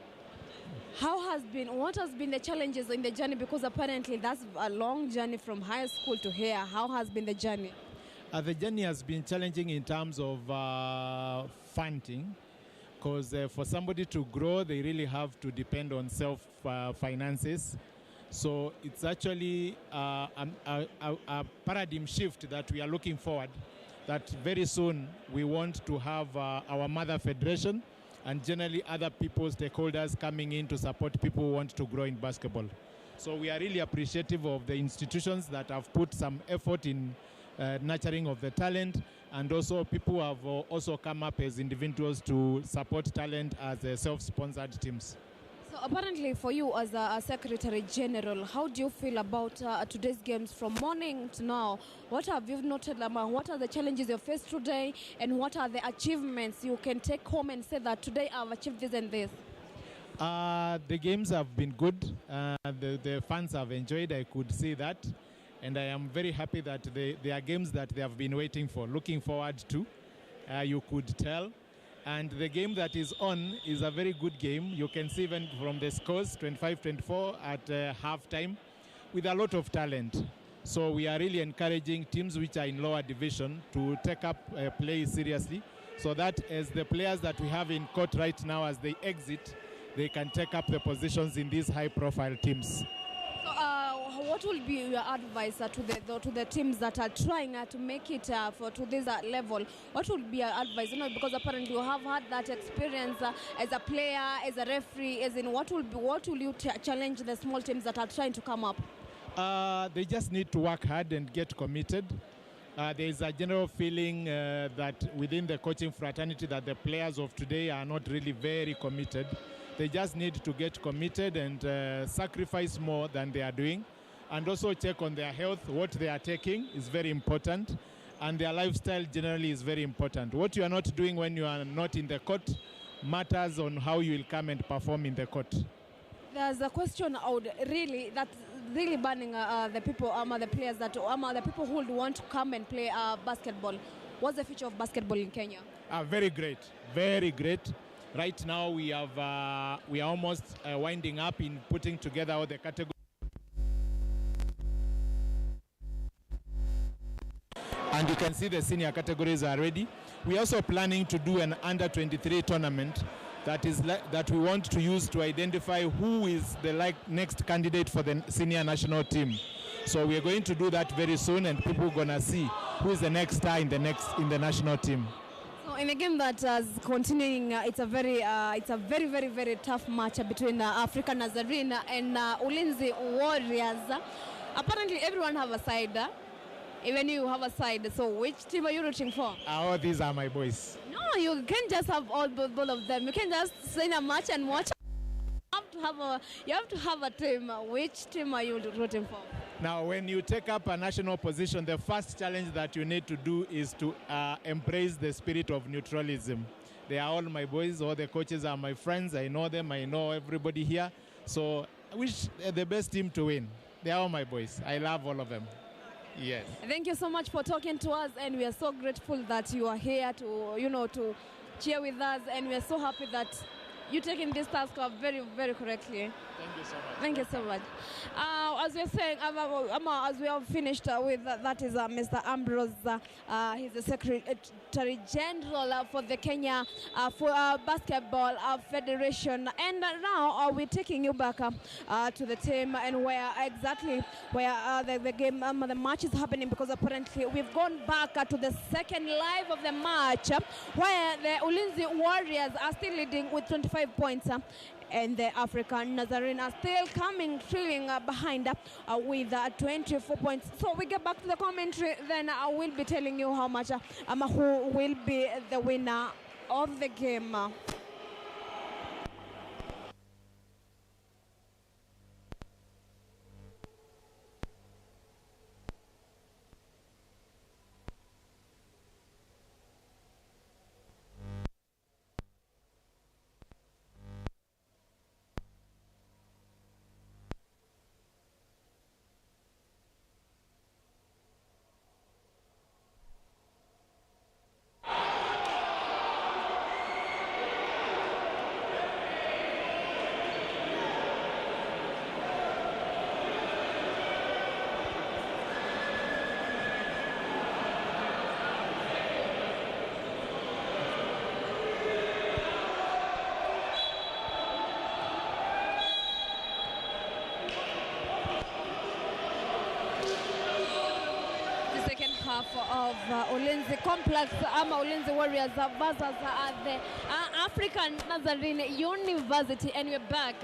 What has been the challenges in the journey? Because apparently that's a long journey from high school to here. How has been the journey? The journey has been challenging in terms of funding, because for somebody to grow, they really have to depend on self-finances. So it's actually a paradigm shift that we are looking forward, that very soon we want to have our mother federation and generally other people, stakeholders coming in to support people who want to grow in basketball. So we are really appreciative of the institutions that have put some effort in nurturing of the talent, and also people have also come up as individuals to support talent as self-sponsored teams. So apparently for you as a Secretary General, how do you feel about today's games from morning to now? What have you noted, what are the challenges you faced today, and what are the achievements you can take home and say that today I've achieved this and this? The games have been good. The fans have enjoyed, I could see that. And I am very happy that they are games that they have been waiting for, looking forward to, you could tell. And the game that is on is a very good game. You can see even from the scores, 25-24 at halftime, with a lot of talent. So we are really encouraging teams which are in lower division to take up play seriously, so that as the players that we have in court right now, as they exit, they can take up the positions in these high-profile teams. So what will be your advice to the teams that are trying to make it to this level? What would be your advice? Because apparently you have had that experience as a player, as a referee. As in, what will you challenge the small teams that are trying to come up? They just need to work hard and get committed. There is a general feeling that within the coaching fraternity that the players of today are not really very committed. They just need to get committed and sacrifice more than they are doing, and also check on their health. What they are taking is very important, and their lifestyle generally is very important. What you are not doing when you are not in the court matters on how you will come and perform in the court. There's a question out that's really burning the people, the players, the people who would want to come and play basketball. What's the future of basketball in Kenya? Very great, very great. Right now we are almost winding up in putting together all the categories. And you can see the senior categories are ready. We are also planning to do an under-23 tournament that we want to use to identify who is the next candidate for the senior national team. So we are going to do that very soon, and people are going to see who is the next star in the national team. So So in a game that is continuing, it's a very, very tough match between Africa Nazarene and Ulinzi Warriors. Apparently, everyone have a side. Even you have a side. So which team are you rooting for? All these are my boys. No, you can't just have all both of them. You can't just stay in a match and watch. You have to have a team. Which team are you rooting for? Now, when you take up a national position, the first challenge that you need to do is to embrace the spirit of neutralism. They are all my boys. All the coaches are my friends. I know them. I know everybody here. So I wish the best team to win. They are all my boys. I love all of them. Yes. Thank you so much for talking to us, and we are so grateful that you are here to cheer with us, and we are so happy that you're taking this task very, very correctly. Thank you so much. Thank you so much. As we're saying, as we have finished with that is Mr. Ambrose. He's the Secretary General for the Kenya Basketball Federation. And now we're taking you back to the team and where the game, the match is happening, because apparently we've gone back to the second live of the match where the Ulinzi Warriors are still leading with 25 points. And the African Nazarene are still trailing behind with 24 points. So we get back to the commentary, then I will be telling you how much who will be the winner of the game. Of Ulinzi Complex, Ulinzi Warriors versus the African Nazarene University, and we're back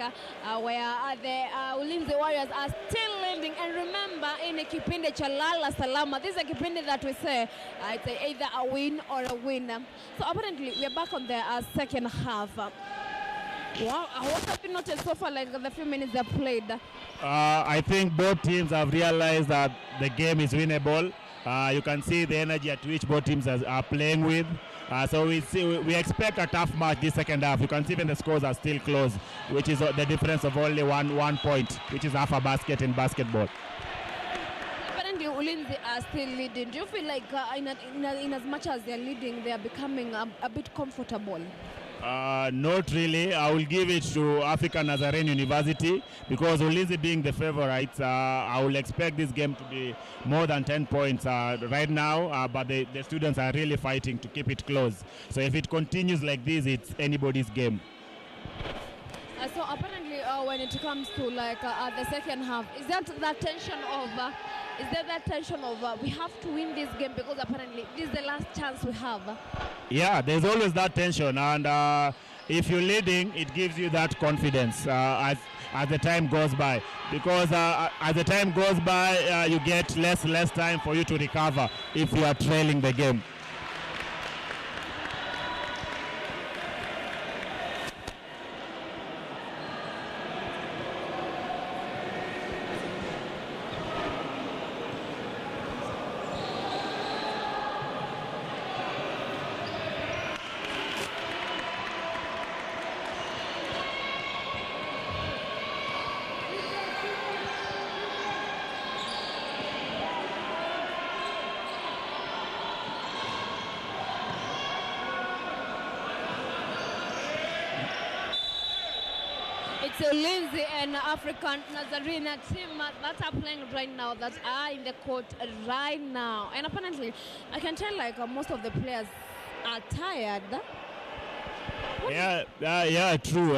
where the Ulinzi Warriors are still leading. And remember, in a kipindi cha lala salama, this is a kipindi that we say it's either a win or a win. So apparently we're back on the second half. Wow, what have you noticed so far, like the few minutes they've played? I think both teams have realized that the game is winnable. You can see the energy at which both teams are playing with. So we expect a tough match this second half. You can see even the scores are still close, which is the difference of only one point, which is half a basket in basketball. Apparently, Ulinzi are still leading. Do you feel like in as much as they're leading, they are becoming a bit comfortable? Not really. I will give it to African Nazarene University, because Ulinzi being the favorites, I will expect this game to be more than 10 points right now, but the students are really fighting to keep it close. So if it continues like this, it's anybody's game. So apparently when it comes to like the second half, is there that tension of we have to win this game because apparently this is the last chance we have? Yeah, there's always that tension, and if you're leading, it gives you that confidence as the time goes by, because as the time goes by, you get less time for you to recover if you are trailing the game. It's Ulinzi and African Nazarene team that are playing right now, that are in the court right now. And apparently, I can tell like most of the players are tired. Yeah, true.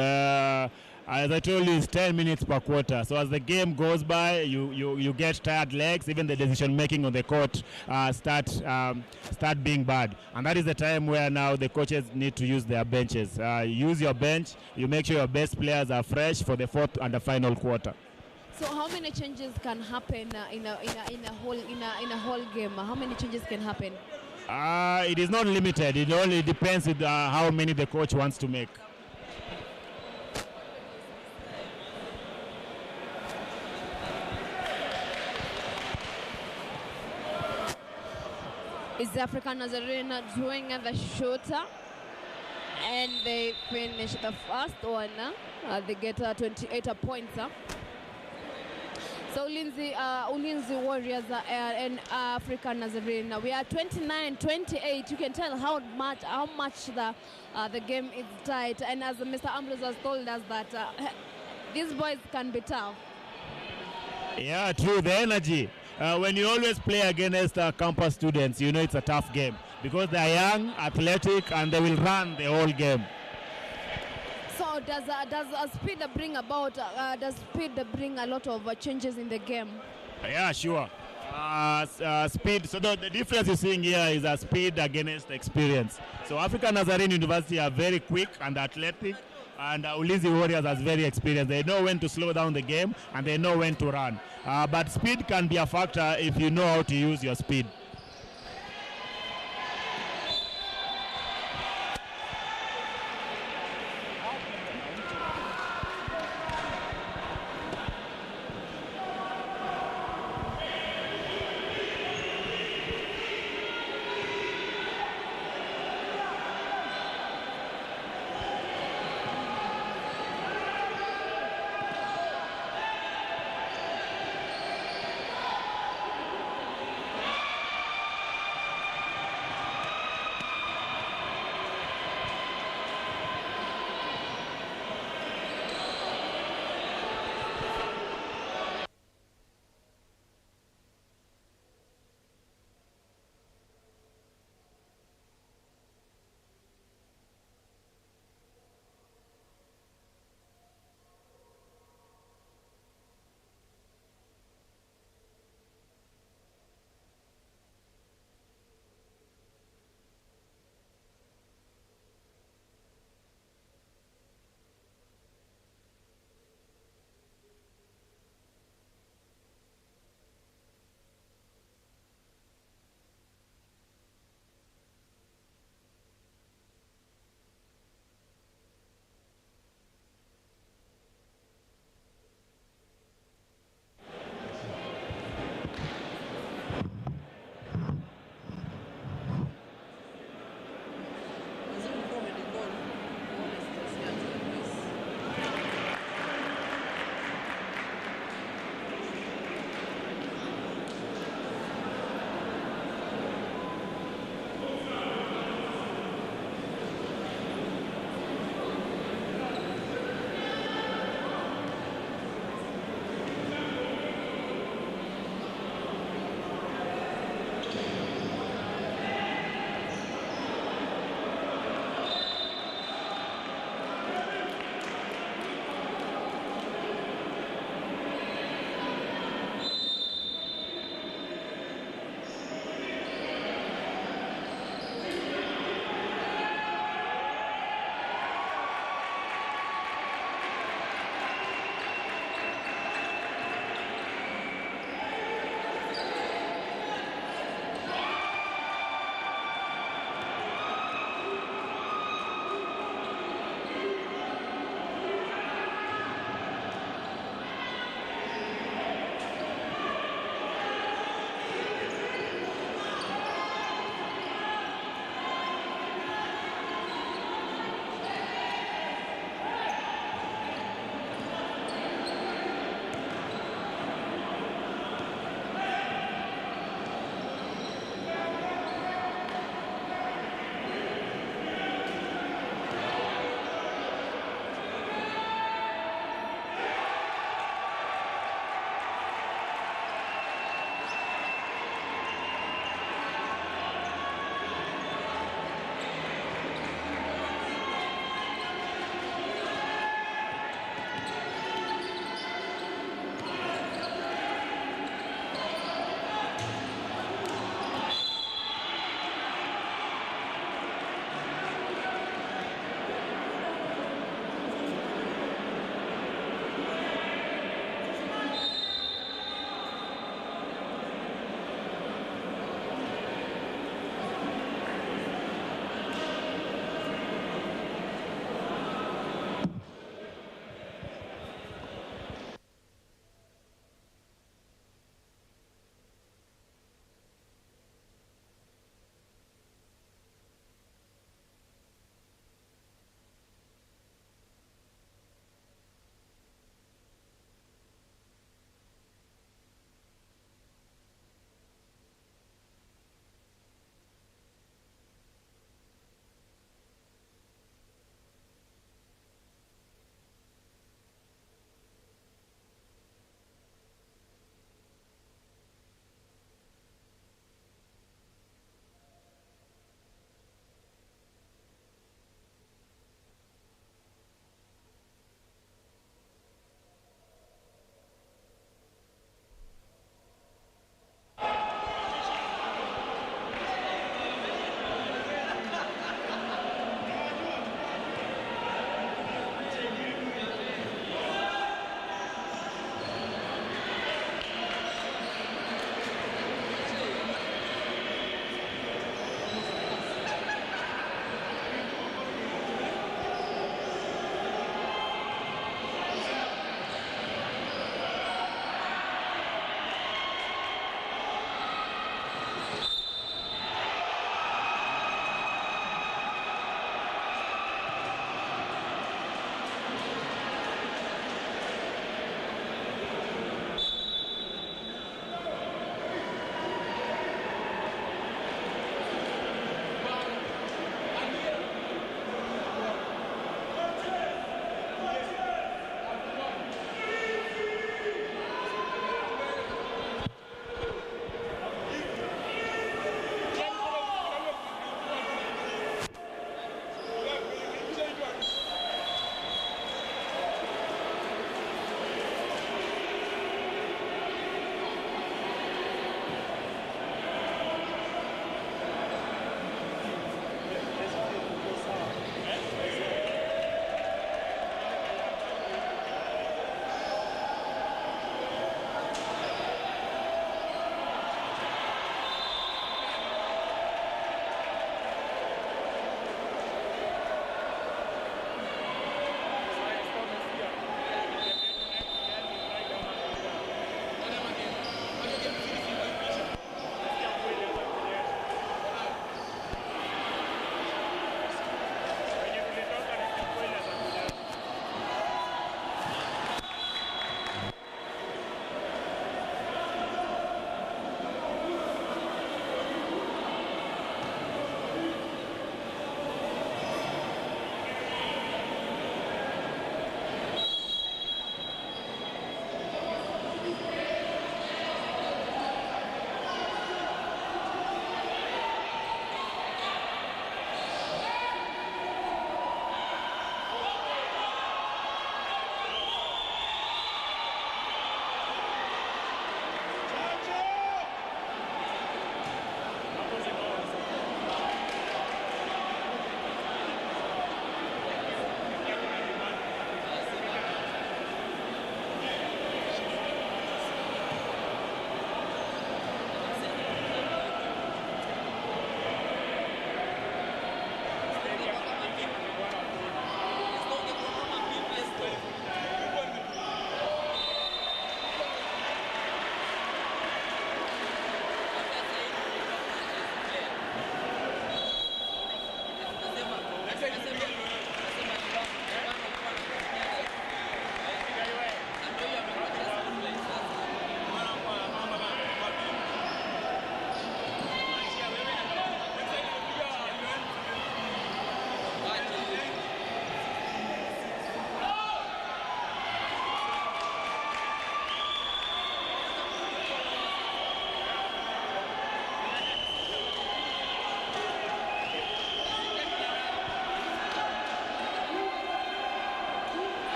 As I told you, it's 10 minutes per quarter. So as the game goes by, you get tired legs. Even the decision making on the court start being bad. And that is the time where now the coaches need to use their benches. Use your bench. You make sure your best players are fresh for the fourth and the final quarter. So how many changes can happen in a whole game? How many changes can happen? It is not limited. It only depends with how many the coach wants to make. Is the African Nazarene doing the shooter? And they finish the first one. They get 28 points. So Ulinzi Warriors and African Nazarene. We are 29-28. You can tell how much the game is tight. And as Mr. Ambrose has told us that these boys can be tough. Yeah, true. The energy. When you always play against campus students, you know it's a tough game because they are young, athletic, and they will run the whole game. So does speed bring about? Does speed bring a lot of changes in the game? Yeah, sure. Speed. So the difference you're seeing here is speed against experience. So African Nazarene University are very quick and athletic, and Ulinzi Warriors are very experienced. They know when to slow down the game and they know when to run. But speed can be a factor if you know how to use your speed.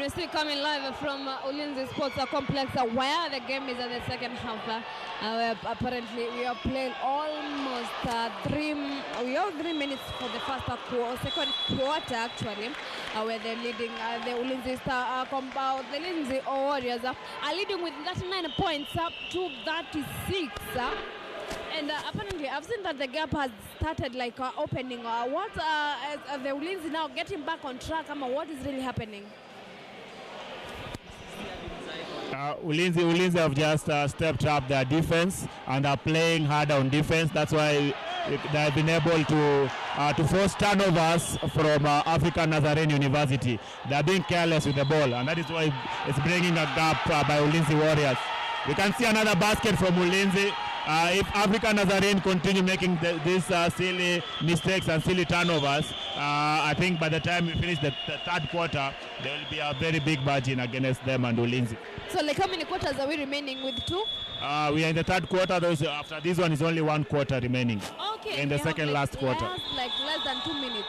we're still coming live from Ulinzi Sports Complex where the game is at the second half. Apparently, we are playing almost 3 minutes for the second quarter actually, where they're leading the Ulinzi the Ulinzi Warriors are leading with 39 points up to 36. And apparently, I've seen that the gap has started like opening. What is the Ulinzi now getting back on track? What is really happening? Ulinzi have just stepped up their defense and are playing hard on defense. That's why they've been able to force turnovers from African Nazarene University. They're being careless with the ball, and that is why it's bringing a gap by Ulinzi Warriors. We can see another basket from Ulinzi. If African Nazarene continue making these silly mistakes and silly turnovers, I think by the time we finish the third quarter, there will be a very big margin against them and Ulinzi. So like how many quarters are we remaining with? 2? We are in the third quarter. After this one is only 1 quarter remaining. Okay. In the second last quarter. Like less than 2 minutes.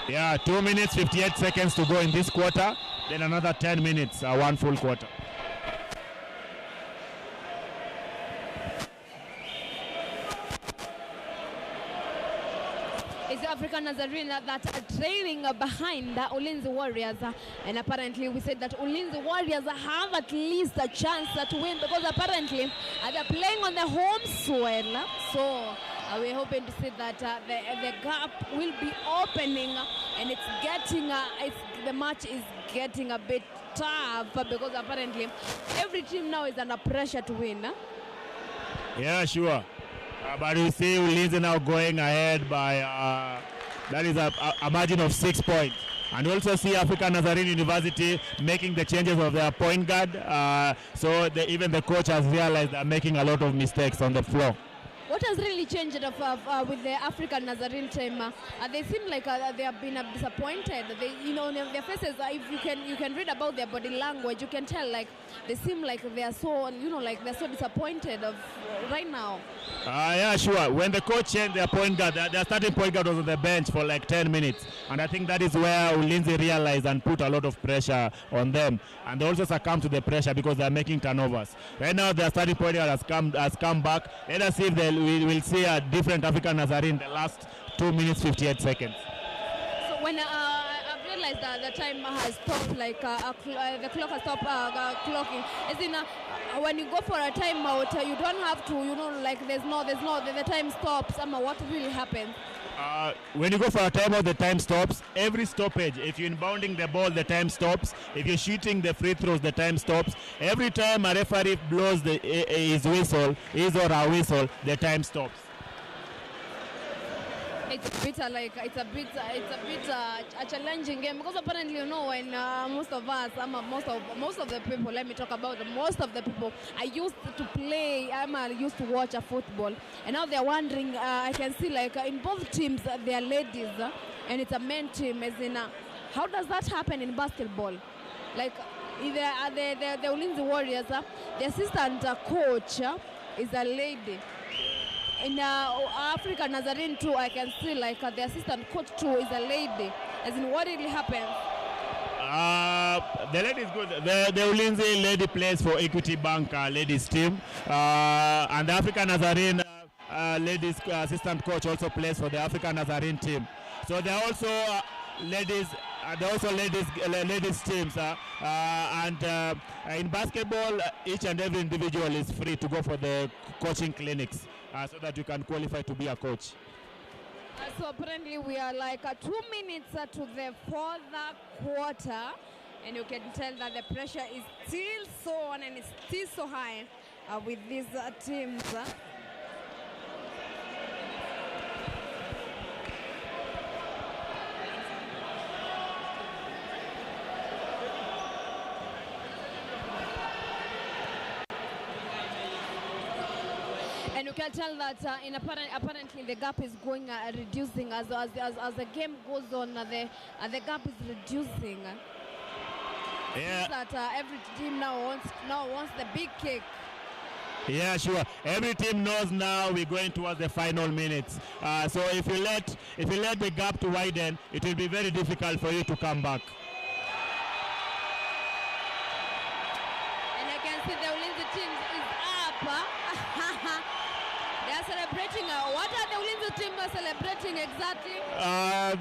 Yeah, 2 minutes, 58 seconds to go in this quarter. Then another 10 minutes, 1 full quarter. It's African Nazarene that are trailing behind the Ulinzi Warriors, and apparently we said that Ulinzi Warriors have at least a chance to win because apparently they're playing on the home soil. So we're hoping to see that the gap will be opening, and the match is getting a bit tough because apparently every team now is under pressure to win. Yeah, sure. But you see Ulinzi now going ahead by, that is a margin of 6 points. And we also see African Nazarene University making the changes of their point guard. So even the coach has realized they're making a lot of mistakes on the floor. What has really changed with the African Nazarene team? They seem like they have been disappointed. Their faces. If you can read about their body language, you can tell like they seem like they are so they're so disappointed right now. Yeah, sure. When the coach changed their point guard, their starting point guard was on the bench for like 10 minutes, and I think that is where Ulinzi realized and put a lot of pressure on them, and they also succumbed to the pressure because they are making turnovers. Right now, their starting point guard has come back. Let us see if we will see a different African Nazarene in the last 2 minutes 58 seconds. So when I've realized that the time has stopped, like the clock has stopped clocking. As in, when you go for a timeout, you don't have to, the time stops. What really happens? When you go for a timeout, the time stops. Every stoppage, if you're inbounding the ball, the time stops. If you're shooting the free throws, the time stops. Every time a referee blows his or her whistle, the time stops. It's a bit a challenging game because apparently when most of us, most of the people, let me talk about most of the people I used to play, used to watch a football, and now they're wondering. I can see like in both teams they are ladies and it's a men team. As in, how does that happen in basketball? Like the Ulinzi Warriors, the assistant coach is a lady. In African Nazarene too, I can see like the assistant coach too is a lady. As in, what really happens? The lady is good. The Ulinzi lady plays for Equity Bank ladies team, and the African Nazarene ladies assistant coach also plays for the African Nazarene team. So they are also ladies. There are also ladies teams, and in basketball, each and every individual is free to go for the coaching clinics so that you can qualify to be a coach. So apparently we are like 2 minutes to the fourth quarter, and you can tell that the pressure is still so on and it's still so high with these teams. And you can tell that apparently the gap is going reducing as the game goes on. The gap is reducing. Yeah. That every team now wants the big kick. Yeah, sure. Every team knows now we're going towards the final minutes. So if you let the gap to widen, it will be very difficult for you to come back. see the Ulinzi team is up. They are celebrating. What are the Ulinzi team celebrating exactly?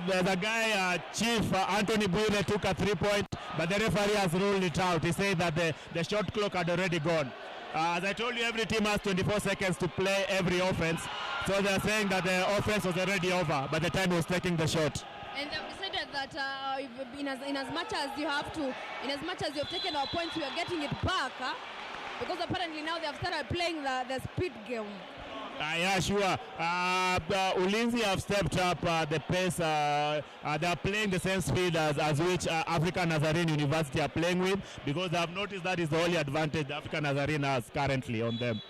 The guy, Chief Anthony Bwire, took a 3-point, but the referee has ruled it out. He said that the shot clock had already gone. As I told you, every team has 24 seconds to play every offense. So they are saying that the offense was already over by the time he was taking the shot. And they've decided that in as much as you've taken our points, we are getting it back. Because apparently now they have started playing the speed game. Yeah, sure. Ulinzi have stepped up the pace. They are playing the same speed as which African Nazarene University are playing with, because they have noticed that is the only advantage the African Nazarene has currently on them.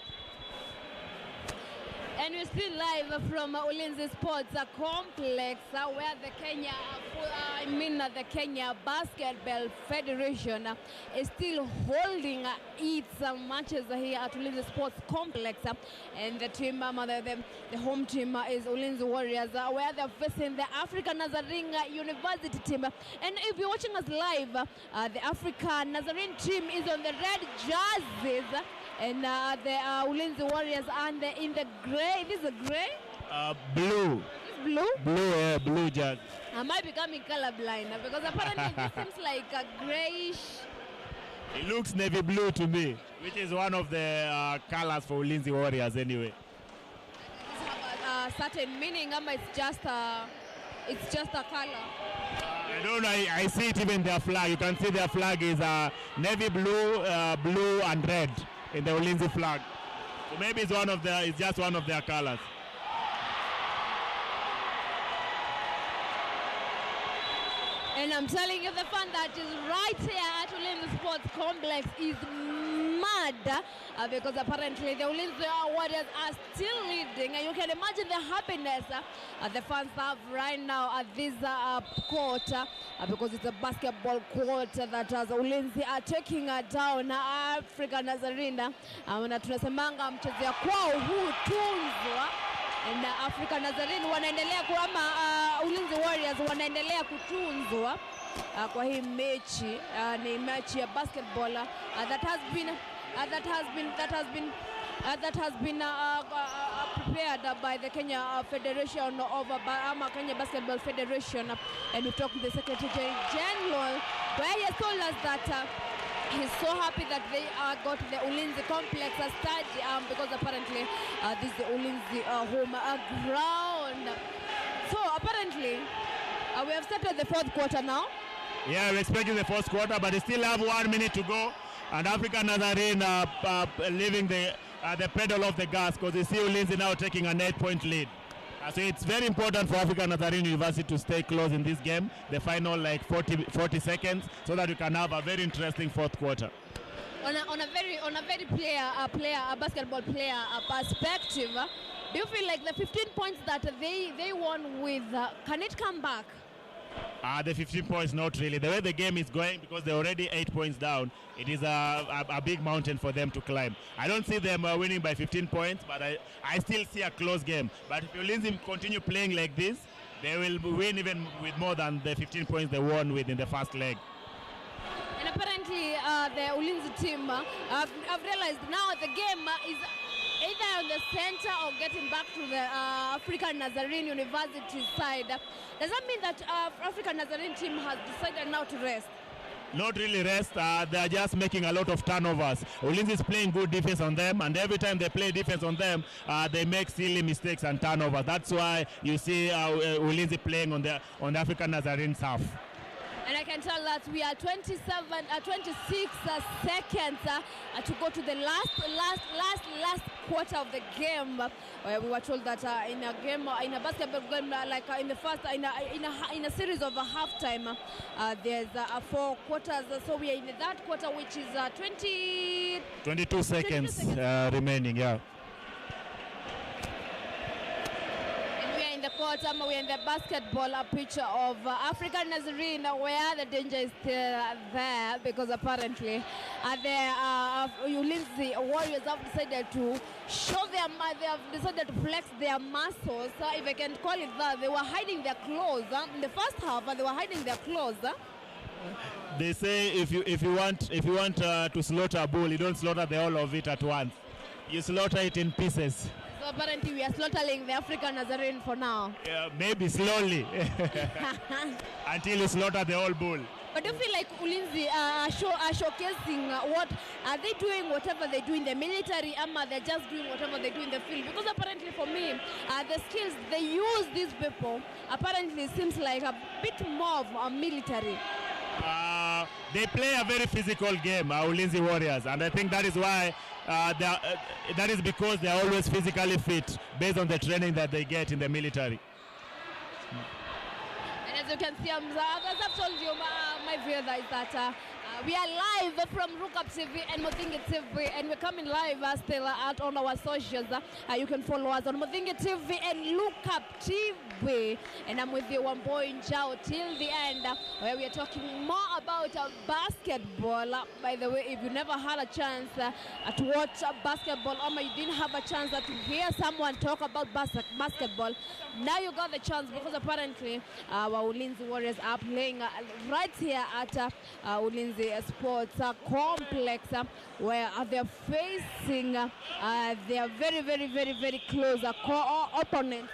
And we're still live from Ulinzi Sports Complex, where the Kenya Basketball Federation is still holding its matches here at Ulinzi Sports Complex. And the team, the home team is Ulinzi Warriors, where they're facing the African Nazarene University team. And if you're watching us live, the African Nazarene team is on the red jerseys. And the Ulinzi Warriors are in the gray. This is a gray? Blue. Blue? Blue, blue jersey. Am I becoming colorblind? Because apparently this seems like a grayish. It looks navy blue to me, which is one of the colors for Ulinzi Warriors anyway. Does it have a certain meaning, or it's just a color? I don't know. I see it even their flag. You can see their flag is navy blue, blue and red in the Ulinzi flag. So maybe it's just one of their colors. And I'm telling you, the fun that is right here at Ulinzi Sports Complex is mad because apparently the Ulinzi Warriors are still leading. And you can imagine the happiness the fans have right now at this court because it's a basketball court that Ulinzi are taking down African Nazarene. Na tunasemanga mchezea kwao hutunzwa. And African Nazarene wanaendelea kuama Ulinzi Warriors wanaendelea kutunzwa kwa hii mechi ni mechi ya basketball that has been prepared by the Kenya Federation of Kenya Basketball Federation, and we talked to the Secretary General where he has told us that he's so happy that they got the Ulinzi complex stadium because apparently this is the Ulinzi home ground. So apparently we have started the fourth quarter now. Yeah, we're expecting the fourth quarter, but they still have 1 minute to go. And African Nazarene leaving the pedal off the gas because they see Ulinzi now taking an 8-point lead. So it's very important for African Nazarene University to stay close in this game, the final like 40 seconds, so that you can have a very interesting fourth quarter. On a very basketball player perspective, do you feel like the 15 points that they won with, can it come back? The 15 points, not really. The way the game is going, because they're already 8 points down, it is a big mountain for them to climb. I don't see them winning by 15 points, but I still see a close game. But if Ulinzi continue playing like this, they will win even with more than the 15 points they won with in the first leg. And apparently the Ulinzi team, I've realized now the game is either on the center or getting back to the African Nazarene University side. Does that mean that African Nazarene team has decided now to rest? Not really rest. They are just making a lot of turnovers. Ulinzi is playing good defense on them, and every time they play defense on them, they make silly mistakes and turnovers. That's why you see Ulinzi playing on the African Nazarene's half. And I can tell that we are 26 seconds to go to the last quarter of the game. We were told that in a basketball game, like in the first, in a series of halftime, there's 4 quarters. So we are in that quarter, which is 22 seconds remaining. Yeah. The court, we're in the basketball pitch of African Nazarene, where the danger is still there because apparently the Ulinzi Warriors have decided to show they have decided to flex their muscles, if I can call it that. They were hiding their clothes in the first half, they were hiding their clothes. They say if you want to slaughter a bull, you don't slaughter the whole of it at once. You slaughter it in pieces. So apparently we are slaughtering the African Nazarene for now. Yeah, maybe slowly until you slaughter the whole bull. But do you feel like Ulinzi are showcasing what are they doing, whatever they do in the military, or they're just doing whatever they do in the field? Because apparently for me, the skills they use these people apparently seems like a bit more of a military. They play a very physical game, Ulinzi Warriors, and I think that is why that is because they are always physically fit based on the training that they get in the military. And as you can see, as I've told you, my viewer, is that we are live from Lookuptv and Muthingi TV, and we're coming live still out on our socials. You can follow us on Muthingi TV and Lookuptv. And I'm with you, one boy in Jao till the end, where we are talking more about basketball. By the way, if you never had a chance to watch basketball, or you didn't have a chance to hear someone talk about basketball, now you got the chance, because apparently our Ulinzi Warriors are playing right here at Ulinzi Sports Complex, where they're facing their very close opponents,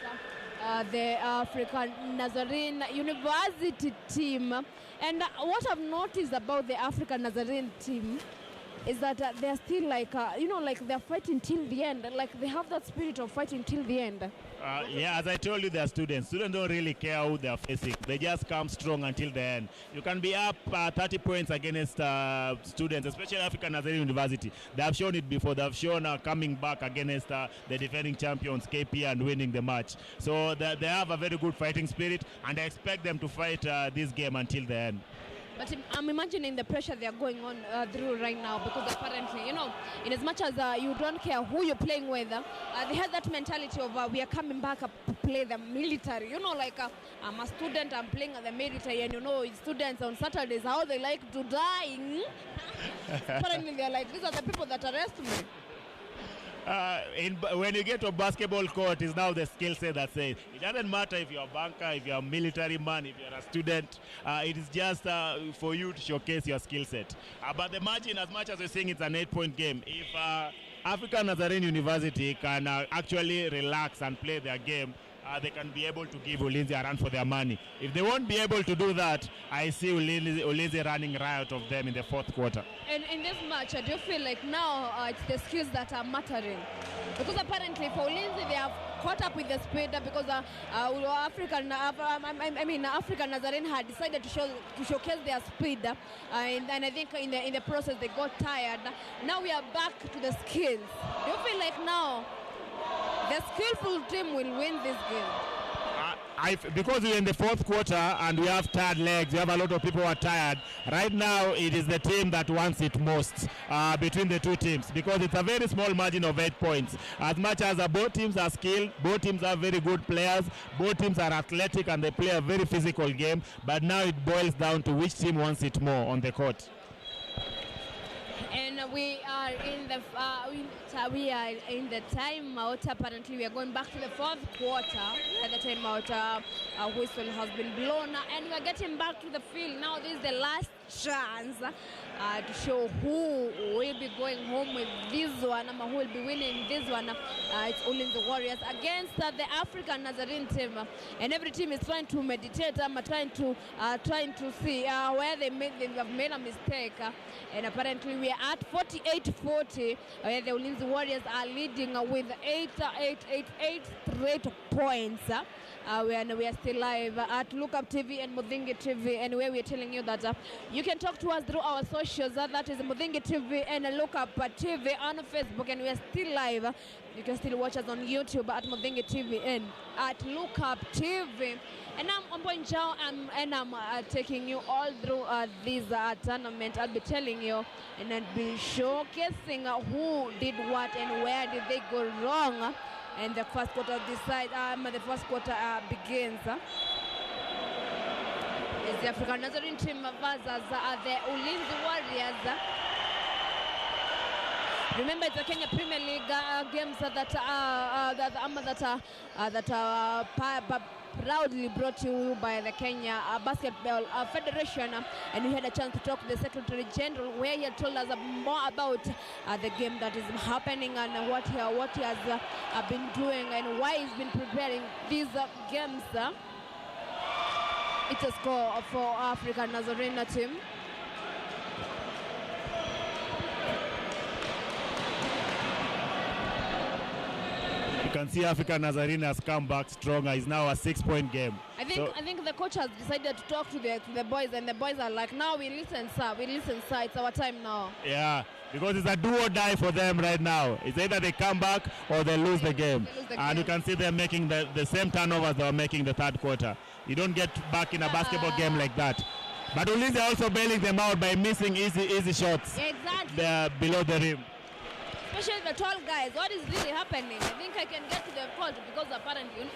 the African Nazarene University team. And what I've noticed about the African Nazarene team is that they're still like, like they're fighting till the end. Like they have that spirit of fighting till the end. Yeah, as I told you, they're students. Students don't really care who they're facing. They just come strong until the end. You can be up 30 points against students, especially African Nazarene University. They have shown it before. They have shown coming back against the defending champions, KP, and winning the match. So they have a very good fighting spirit, and I expect them to fight this game until the end. But I'm imagining the pressure they're going on through right now, because apparently, in as much as you don't care who you're playing with, they have that mentality of we are coming back to play the military. Like I'm a student, I'm playing at the military, and students on Saturdays, how they like to die. Apparently they're like, these are the people that arrest me. When you get to a basketball court, is now the skill set that says it doesn't matter if you're a banker, if you're a military man, if you're a student. It is just for you to showcase your skill set. But the margin, as much as you're saying it's an 8-point game, if African Nazarene University can actually relax and play their game, they can be able to give Ulinzi a run for their money. If they won't be able to do that, I see Ulinzi running riot of them in the fourth quarter. And in this match, do you feel like now it's the skills that are mattering? Because apparently for Ulinzi, they have caught up with the speed, because African Nazarene had decided to showcase their speed, and I think in the process they got tired. Now we are back to the skills. Do you feel like now the skillful team will win this game? Because we're in the fourth quarter and we have tired legs, we have a lot of people who are tired. Right now, it is the team that wants it most between the two teams, because it's a very small margin of 8 points. As much as both teams are skilled, both teams are very good players, both teams are athletic, and they play a very physical game. But now it boils down to which team wants it more on the court. And we are in the timeout. Apparently, we are going back to the fourth quarter. At the timeout, whistle has been blown, and we are getting back to the field. Now, this is the last chance to show who will be going home with this one, who will be winning this one. It's Ulinzi Warriors against the African Nazarene team, and every team is trying to meditate, trying to see where they have made a mistake. And apparently we are at 48-40, where the Ulinzi Warriors are leading with 8 straight points. We are still live at Lookuptv and Muthingi TV, and where we are telling you that you can talk to us through our socials. That is Muthingi TV and Lookuptv on Facebook, and we are still live. You can still watch us on YouTube at Muthingi TV and at Lookuptv. And I'm Ombo Njao, and I'm taking you all through this tournament. I'll be telling you, and I'll be showcasing who did what and where did they go wrong. And the first quarter begins. It's the African Nazarene team versus the Ulinzi Warriors. Remember, it's the Kenya Premier League games that proudly brought to you by the Kenya Basketball Federation. And we had a chance to talk to the Secretary General, where he had told us more about the game that is happening and what he has been doing and why he's been preparing these games. It's a score for Africa Nazarene team. You can see Africa Nazarene has come back stronger. It's now a 6-point game. I think the coach has decided to talk to the boys, and the boys are like, now we listen, sir. It's our time now. Yeah, because it's a do or die for them right now. It's either they come back or they lose the game. And you can see them making the same turnovers they were making the third quarter. You don't get back in a basketball game like that. But Ulinzi are also bailing them out by missing easy shots. Exactly. They're below the rim. Especially the tall guys. What is really happening? I think I can get to the court because apparently...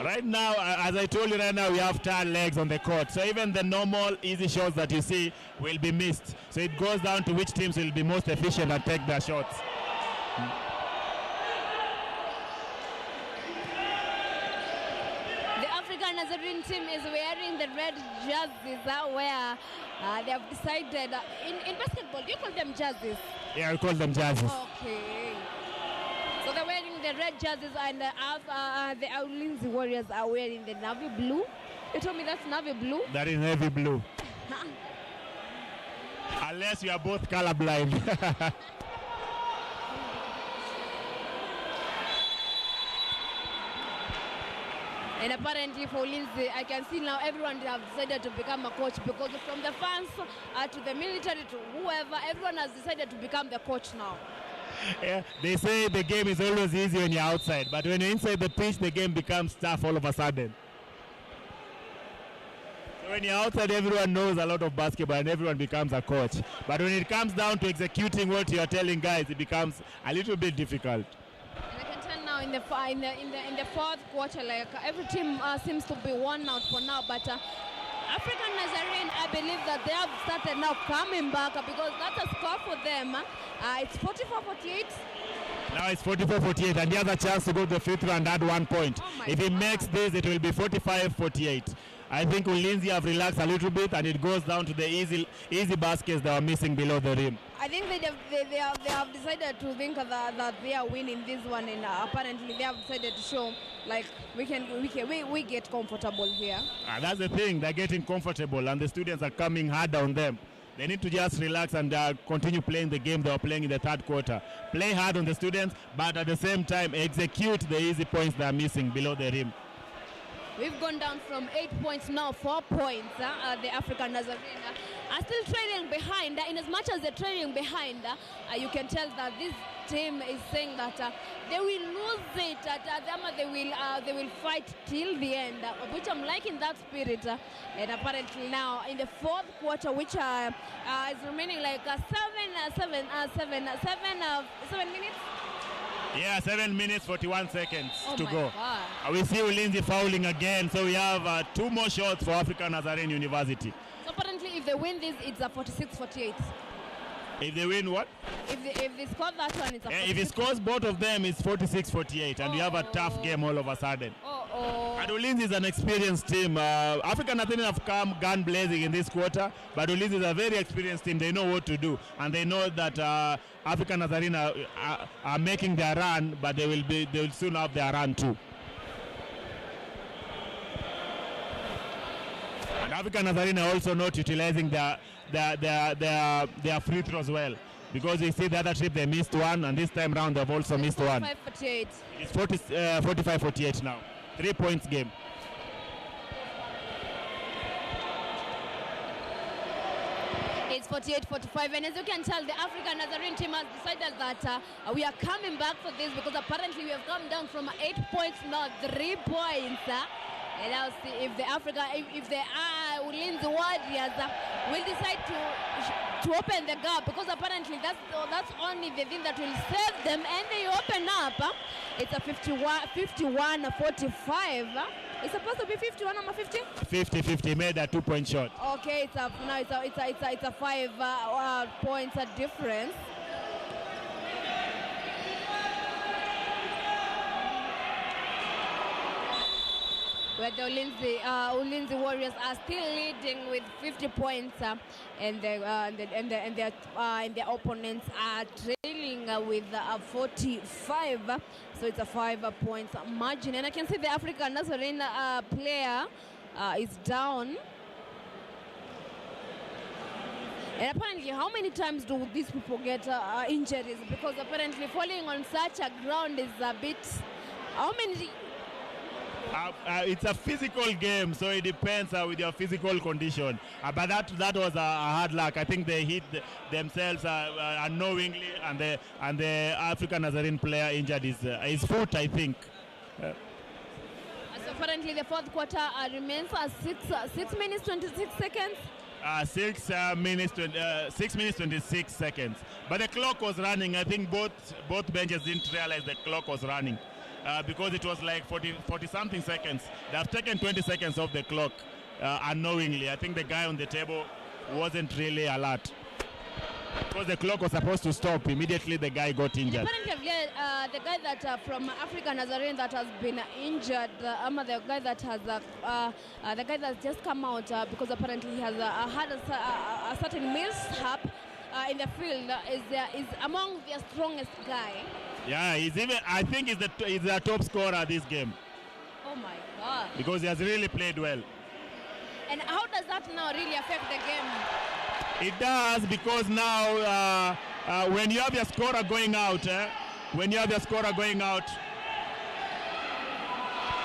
Right now, as I told you right now, we have tired legs on the court. So even the normal easy shots that you see will be missed. So it goes down to which teams will be most efficient and take their shots. The African Nazarene team is wearing the red jerseys where they have decided... in basketball, do you call them jerseys? Yeah, we call them jerseys. Okay. So they're wearing the red jerseys, and the Ulinzi Warriors are wearing the navy blue. You told me that's navy blue? That is navy blue. Unless you are both colorblind. And apparently for Ulinzi, I can see now everyone have decided to become a coach, because from the fans to the military to whoever, everyone has decided to become the coach now. Yeah, they say the game is always easy when you're outside, but when you're inside the pitch, the game becomes tough all of a sudden. So when you're outside, everyone knows a lot of basketball and everyone becomes a coach. But when it comes down to executing what you're telling guys, it becomes a little bit difficult. And I can tell now in the fourth quarter, like every team seems to be worn out for now, but African Nazarene, I believe that they have started now coming back, because that's a score for them. It's 44-48. Now it's 44-48, and he has a chance to go to the fifth round and add 1 point. If he makes this, it will be 45-48. I think Ulinzi have relaxed a little bit, and it goes down to the easy baskets that are missing below the rim. I think they have decided to think that they are winning this one, and apparently they have decided to show like we get comfortable here. That's the thing, they're getting comfortable, and the students are coming hard on them. They need to just relax and continue playing the game they were playing in the third quarter. Play hard on the students, but at the same time execute the easy points they are missing below the rim. We've gone down from 8 points now, 4 points. The African Nazarene are still trailing behind. In as much as they're trailing behind, you can tell that this team is saying that they will lose it. They will fight till the end, which I'm liking that spirit. And apparently now in the fourth quarter, which is remaining like 7 minutes. Yeah, 7 minutes, 41 seconds to go. God. We see Ulinzi fouling again, so we have 2 more shots for African Nazarene University. So apparently if they win this, it's a 46-48. If they win what? If they score that one, it's a 46. If he scores both of them, it's 46-48, and we have a tough game all of a sudden. And Ulinzi is an experienced team. African Nazarene have come gun blazing in this quarter, but Ulinzi is a very experienced team. They know what to do, and they know that African Nazarene are making their run, but they will soon have their run too. And African Nazarene are also not utilizing their free throws well, because you see the other trip they missed one, and this time round they've also missed one. 45-48. It's 45-48 now. 3 points game. It's 48-45, and as you can tell, the African Nazarene team has decided that we are coming back for this, because apparently we have come down from 8 points now, 3 points. And I'll see if the Ulinzi Warriors will decide to open the gap, because apparently that's only the thing that will save them, and they open up. It's a 51-45. It's supposed to be 51 or 50? 50-50, made a 2-point shot. Okay, now it's a 5 points difference. where the Ulinzi Warriors are still leading with 50 points, and their opponents are trailing with 45. So it's a 5 points margin, and I can see the African Nazarene player is down. And apparently, how many times do these people get injuries? Because apparently falling on such a ground is a bit... How many... It's a physical game, so it depends with your physical condition. But that was a hard luck. I think they hit themselves unknowingly, and the African Nazarene player injured his foot, I think. So apparently the fourth quarter remains 6 minutes 26 seconds. 6 minutes 26 seconds. But the clock was running. I think both benches didn't realize the clock was running because it was like 40 something seconds. They have taken 20 seconds off the clock unknowingly. I think the guy on the table wasn't really alert. Because the clock was supposed to stop immediately, the guy got injured. Apparently, the guy that from Africa Nazarene that has been injured, the guy that just come out because apparently he has had a certain mishap in the field is among the strongest guy. Yeah, I think he's the top scorer this game. Oh my God! Because he has really played well. And how does that now really affect the game? It does, because now when you have your scorer going out,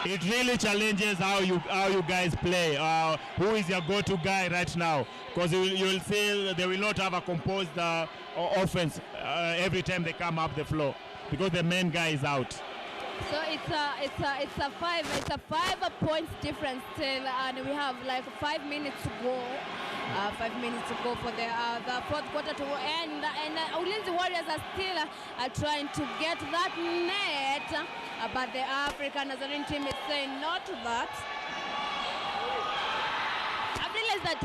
it really challenges how you guys play. Who is your go-to guy right now? Because you will see they will not have a composed offense every time they come up the floor because the main guy is out. So it's a 5 points difference still, and we have like 5 minutes to go. 5 minutes to go for the fourth quarter to end, and Ulinzi Warriors are still trying to get that net, but the African Nazarene team is saying no to that. I realized that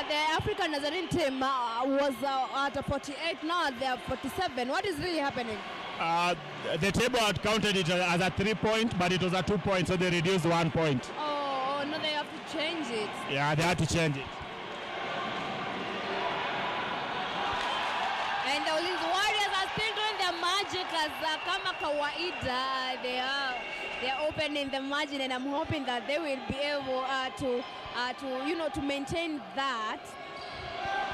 the African Nazarene team was at 48, now they are 47. What is really happening? The table had counted it as a 3-point, but it was a 2-point, so they reduced 1 point. Oh, no, they have to change it. Yeah, they had to change it. And the Ulinzi Warriors are still doing their magic as kama kawaida. They are opening the margin, and I'm hoping that they will be able to maintain that,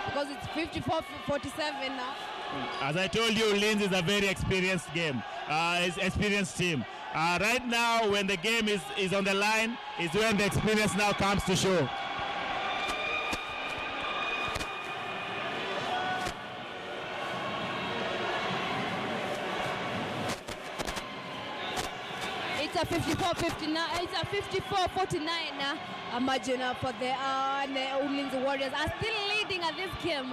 because it's 54-47 now. As I told you, Ulinzi is a very experienced experienced team. Right now, when the game is on the line, is when the experience now comes to show. It's a 54-59. It's a 54-49 margin for the Ulinzi Warriors are still leading at this game.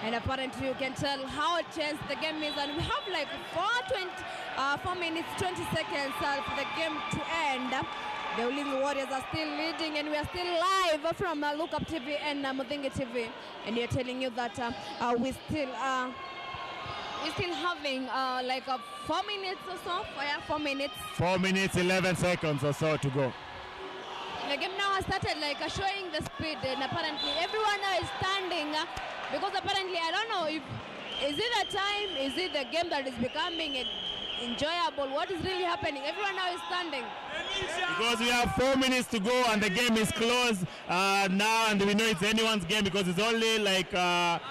And apparently you can tell how tense the game is, and we have like 4 minutes 20 seconds for the game to end. The Ulinzi Warriors are still leading, and we are still live from Lookuptv and Muthingi TV, and we are telling you that we're still having like 4 minutes or so. 4 minutes. 4 minutes 11 seconds or so to go. The game now has started like showing the speed, and apparently everyone now is standing. Because apparently, I don't know if is it a time, is it the game that is becoming enjoyable? What is really happening? Everyone now is standing. Because we have 4 minutes to go and the game is close now, and we know it's anyone's game because it's only like 5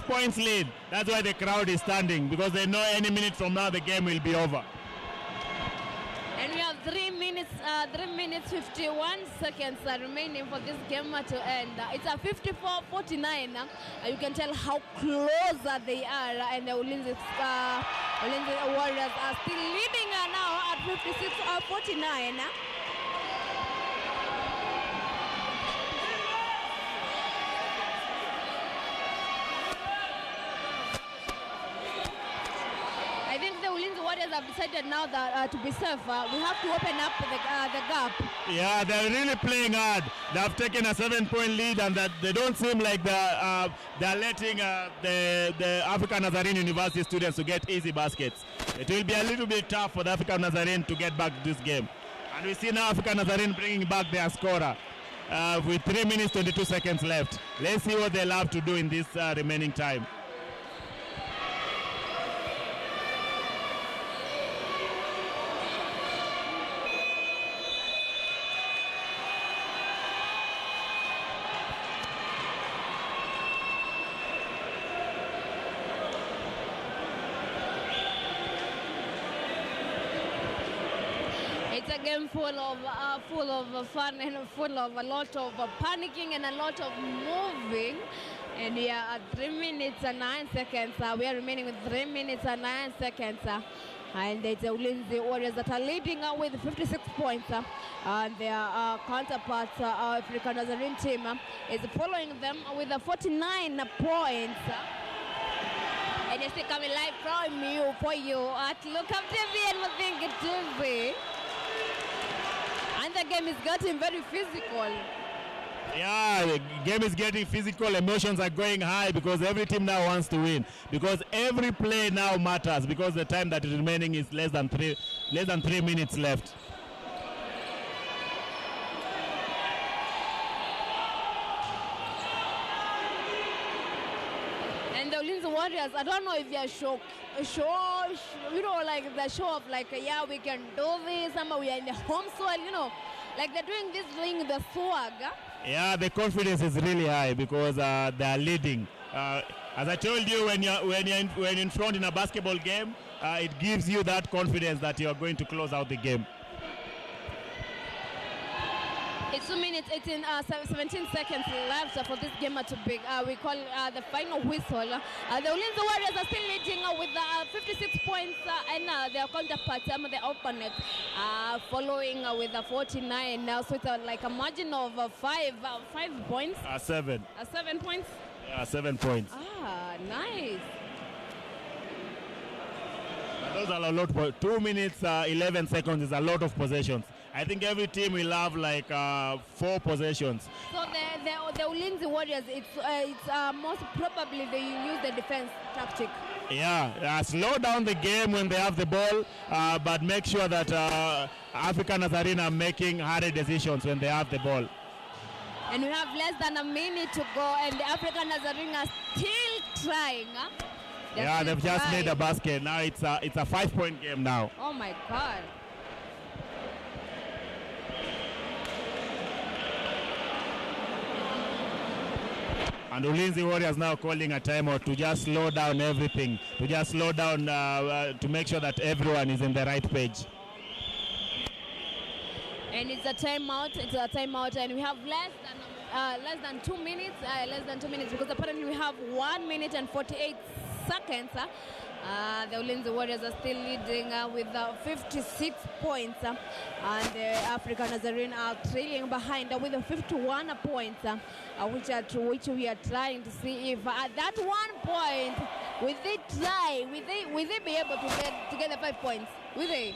points lead. That's why the crowd is standing, because they know any minute from now the game will be over. And we have 3 minutes 51 seconds remaining for this game to end. It's a 54-49. You can tell how close they are, and the Ulinzi Warriors are still leading now at 56-49. I think the Ulinzi Warriors have decided now that to be safe, we have to open up the gap. Yeah, they're really playing hard. They have taken a 7-point lead, and that they don't seem like they're letting the African Nazarene University students to get easy baskets. It will be a little bit tough for the African Nazarene to get back to this game. And we see now Africa Nazarene bringing back their scorer with 3 minutes 22 seconds left. Let's see what they'll have to do in this remaining time. It's a game full of fun and full of a lot of panicking and a lot of moving. And we are at 3 minutes and 9 seconds. We are remaining with 3 minutes and 9 seconds. And it's the Ulinzi Warriors that are leading with 56 points. And their counterparts, Africa Nazarene team, is following them with 49 points. And it's coming live from you for you at Lookuptv and Muthingi TV. And the game is getting very physical. Yeah, the game is getting physical. Emotions are going high because every team now wants to win. Because every play now matters because the time that is remaining is less than 3 minutes left. And the Ulinzi Warriors, I don't know if they're show, you know, like the show of like, yeah, we can do this, we are in the home soil, you know, like they're doing this thing, the swag. Yeah, the confidence is really high because they are leading. As I told you, when you're in front in a basketball game, it gives you that confidence that you are going to close out the game. It's 2 minutes, 17 seconds left for this game to be, we call the final whistle. The Ulinzi Warriors are still leading with 56 points and their counterparts, the opponents, following with 49 now. So it's like a margin of 5 points. 7. 7 points? Yeah, 7 points. Ah, nice. Those are a lot. 2 minutes, 11 seconds is a lot of possessions. I think every team will have like 4 possessions. So the Ulinzi Warriors, it's most probably they use the defense tactic. Yeah, slow down the game when they have the ball, but make sure that Africa Nazarene are making hard decisions when they have the ball. And we have less than a minute to go, and the Africa Nazarene are still trying. Yeah, they've just made a basket. Now it's a 5-point game now. Oh my God. And Ulinzi Warriors now calling a timeout to just slow down everything, to just slow down to make sure that everyone is in the right page. And it's a timeout, and we have less than 2 minutes, because apparently we have 1 minute and 48 seconds. The Ulinzi Warriors are still leading with 56 points, and the Africa Nazarene are trailing behind with 51 points, which we are trying to see if at that 1 point will they be able to get the 5 points? Will they?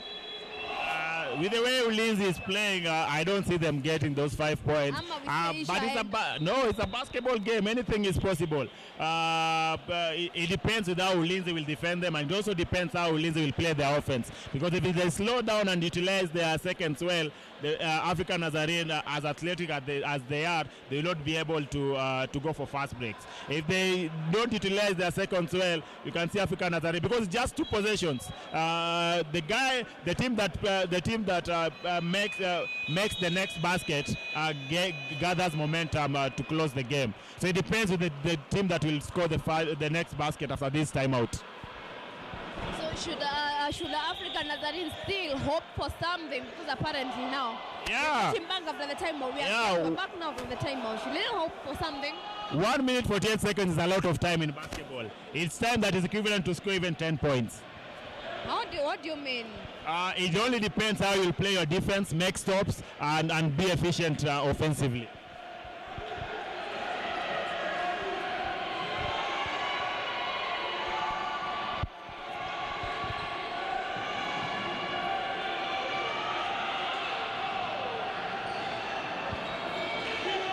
With the way Ulinzi is playing, I don't see them getting those 5 points. But it's a basketball game. Anything is possible. It depends on how Ulinzi will defend them, and it also depends how Ulinzi will play their offense. Because if they slow down and utilize their seconds well, the Africa Nazarene, as athletic as they are, they will not be able to go for fast breaks. If they don't utilize their seconds well, you can see Africa Nazarene, because it's just 2 possessions. The team that makes the next basket gathers momentum to close the game. So it depends on the team that will score the next basket after this timeout. So should Africa Nazarene still hope for something? Because apparently now, team back after the timeout. We're back now from the timeout. Should they hope for something? 1 minute 48 seconds is a lot of time in basketball. It's time that is equivalent to score even 10 points. What do you mean? It only depends how you'll play your defense, make stops, and be efficient offensively.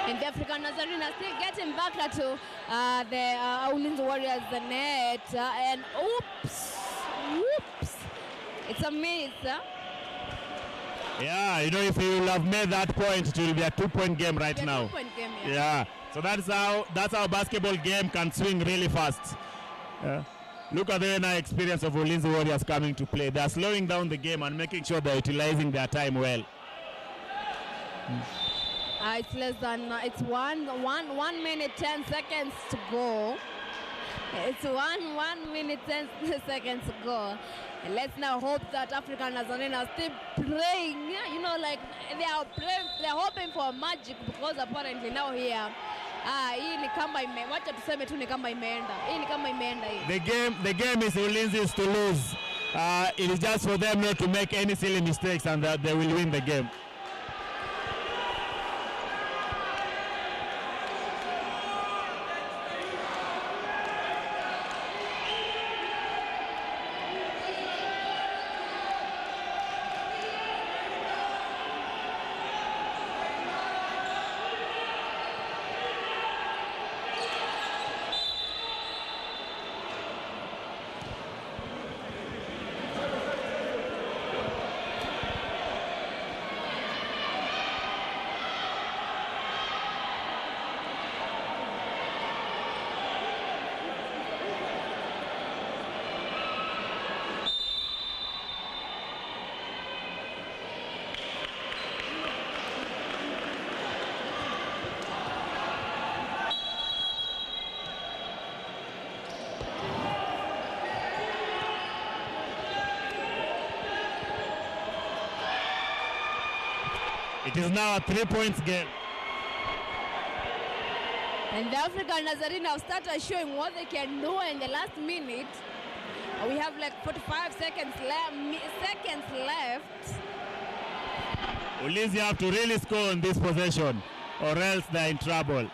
And the Africa Nazarene are still getting back to the Ulinzi Warriors net, and whoops, it's a miss. Yeah, you know, if he will have made that point, it will be a 2-point game right now. 2-point game, yeah. Yeah, so that's how basketball game can swing really fast. Yeah. Look at the experience of Ulinzi Warriors coming to play. They are slowing down the game and making sure they're utilizing their time well. It's less than, it's 1 minute 10 seconds to go. It's 1 minute 10 seconds to go. And let's now hope that African Nazarene are still praying. You know, like they are praying, they're hoping for magic because apparently now here. Hii ni kama wacha tuseme tu ni kama imeenda. Hii ni kama imeenda hii. The game is Ulinzi's to lose. It is just for them not to make any silly mistakes and that they will win the game. It is now a 3-point game. And the African Nazarene have started showing what they can do in the last minute. We have like 45 seconds left. Ulinzi have to really score in this possession or else they're in trouble.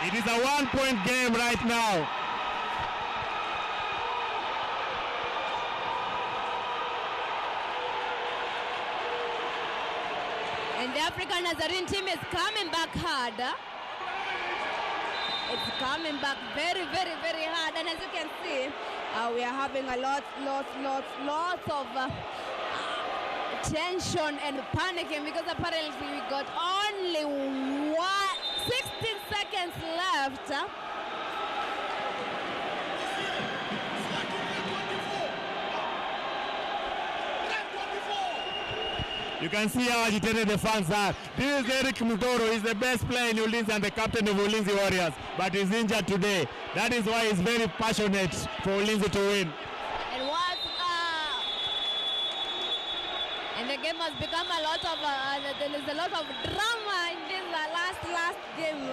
It is a 1-point game right now. And the African Nazarene team is coming back hard. It's coming back very, very, very hard. And as you can see, we are having a lots of tension and panicking because apparently we got only 16 seconds left. You can see how agitated the fans are. This is Eric Mutoro. He's the best player in Ulinzi and the captain of Ulinzi Warriors, but he's injured today. That is why he's very passionate for Ulinzi to win. And the game has become a lot of, there is a lot of drama in this last game.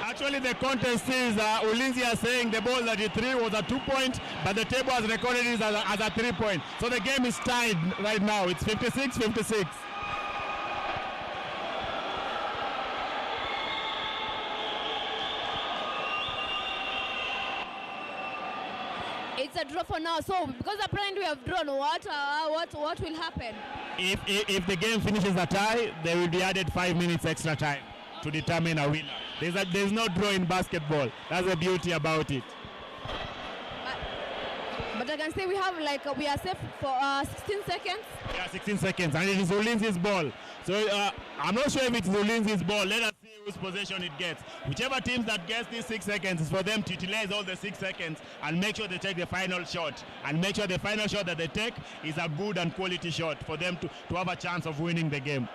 Actually, the contest is Ulinzi are saying the ball that he threw was a 2-point, but the table has recorded it as a 3-point. So the game is tied right now. It's 56-56. It's a draw for now. So because apparently we have drawn, what will happen? If the game finishes a tie, there will be added 5 minutes extra time to determine a winner. There's no draw in basketball. That's the beauty about it. But I can say we have we are safe for 16 seconds. Yeah, 16 seconds, and it is Ulinzi's ball. So I'm not sure if it's Ulinzi's ball. Let us see whose possession it gets. Whichever teams that gets these 6 seconds is for them to utilize all the 6 seconds and make sure they take the final shot. And make sure the final shot that they take is a good and quality shot for them to have a chance of winning the game.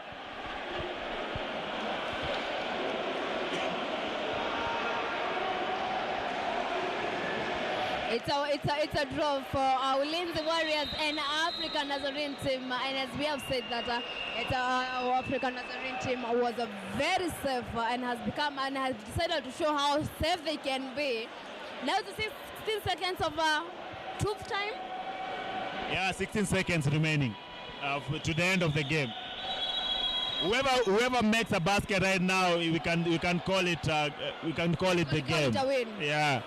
It's a draw for our Ulinzi Warriors and African Nazarene team, and as we have said that our African Nazarene team was very safe and has decided to show how safe they can be. Now it's 16 seconds of truth time. Yeah, 16 seconds remaining to the end of the game. Whoever makes a basket right now, we can call it the game. It a win. Yeah.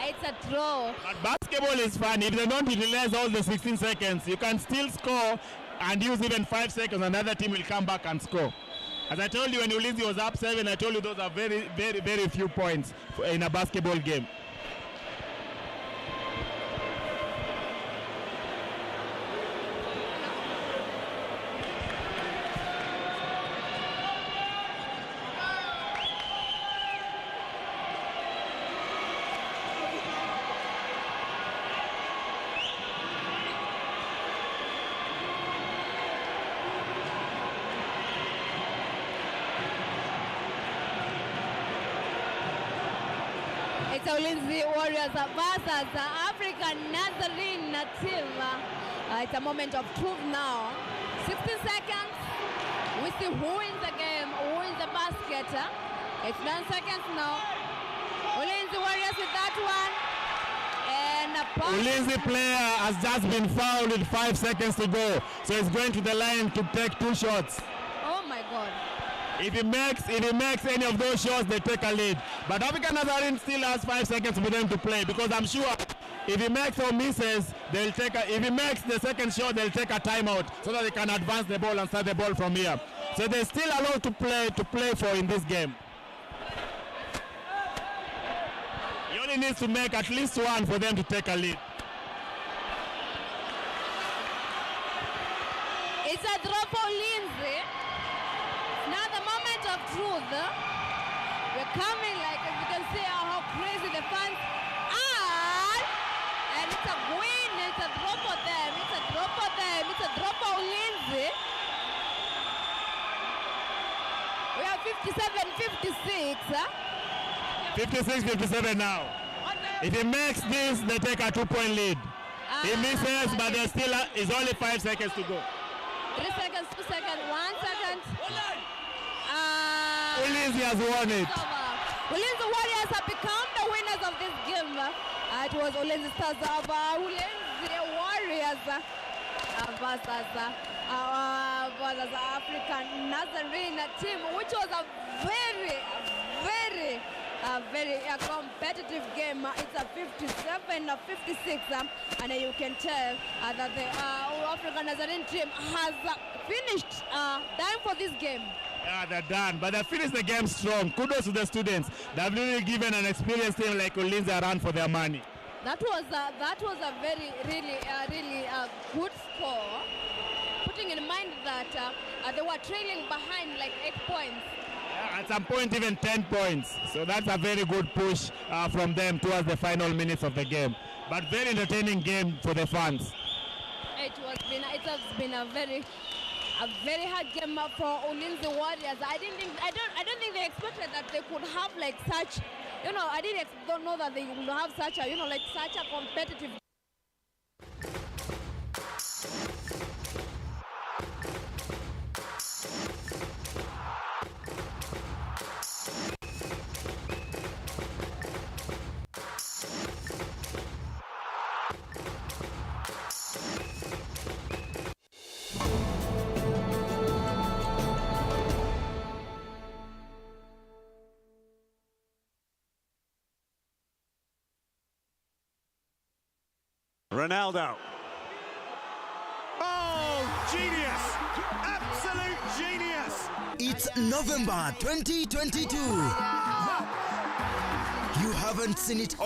It's a draw. But basketball is fun. If they don't utilize all the 16 seconds, you can still score and use even 5 seconds. Another team will come back and score. As I told you, when Ulinzi was up 7, I told you those are very, very, very few points in a basketball game. It's Ulinzi Warriors versus African Nazarene team. It's a moment of truth now. 16 seconds. We see who wins the game, who wins the basket. It's 9 seconds now. Ulinzi Warriors with that one. And Ulinzi player has just been fouled with 5 seconds to go. So he's going to the line to take 2 shots. Oh my God. If he makes any of those shots, they take a lead. But African Nazarene still has 5 seconds for them to play, because I'm sure if he makes or misses, they'll take if he makes the second shot, they'll take a timeout so that they can advance the ball and start the ball from here. So they're still allowed to play for in this game. He only needs to make at least one for them to take a lead. It's a drop for Ulinzi. Now the moment of truth. We're coming, like, as you can see how crazy the fans are. And it's a win. It's a drop for them. It's a drop for them. It's a drop for Ulinzi. We have 57-56. 56-57 now. If he makes this, they take a 2-point lead. He misses, but there's still it's only 5 seconds to go. 3 seconds, 2 seconds, 1 second. Ulinzi has won it. Ulinzi Warriors have become the winners of this game. It was Ulinzi Stars of Ulinzi Warriors versus African Nazarene team, which was a very competitive game. It's a 57-56, and you can tell that the African Nazarene team has finished time for this game. Yeah, they're done, but they finished the game strong. Kudos to the students. They've really given an experienced team like Ulinzi a run for their money. That was a very really good score, putting in mind that they were trailing behind like 8 points. Yeah, at some point even 10 points. So that's a very good push from them towards the final minutes of the game. But very entertaining game for the fans. It has been a very hard game for Ulinzi Warriors. I don't think they expected that they could have like such, I don't know that they would have such a, like such a competitive. Ronaldo. Oh, genius! Absolute genius! It's November 2022. You haven't seen it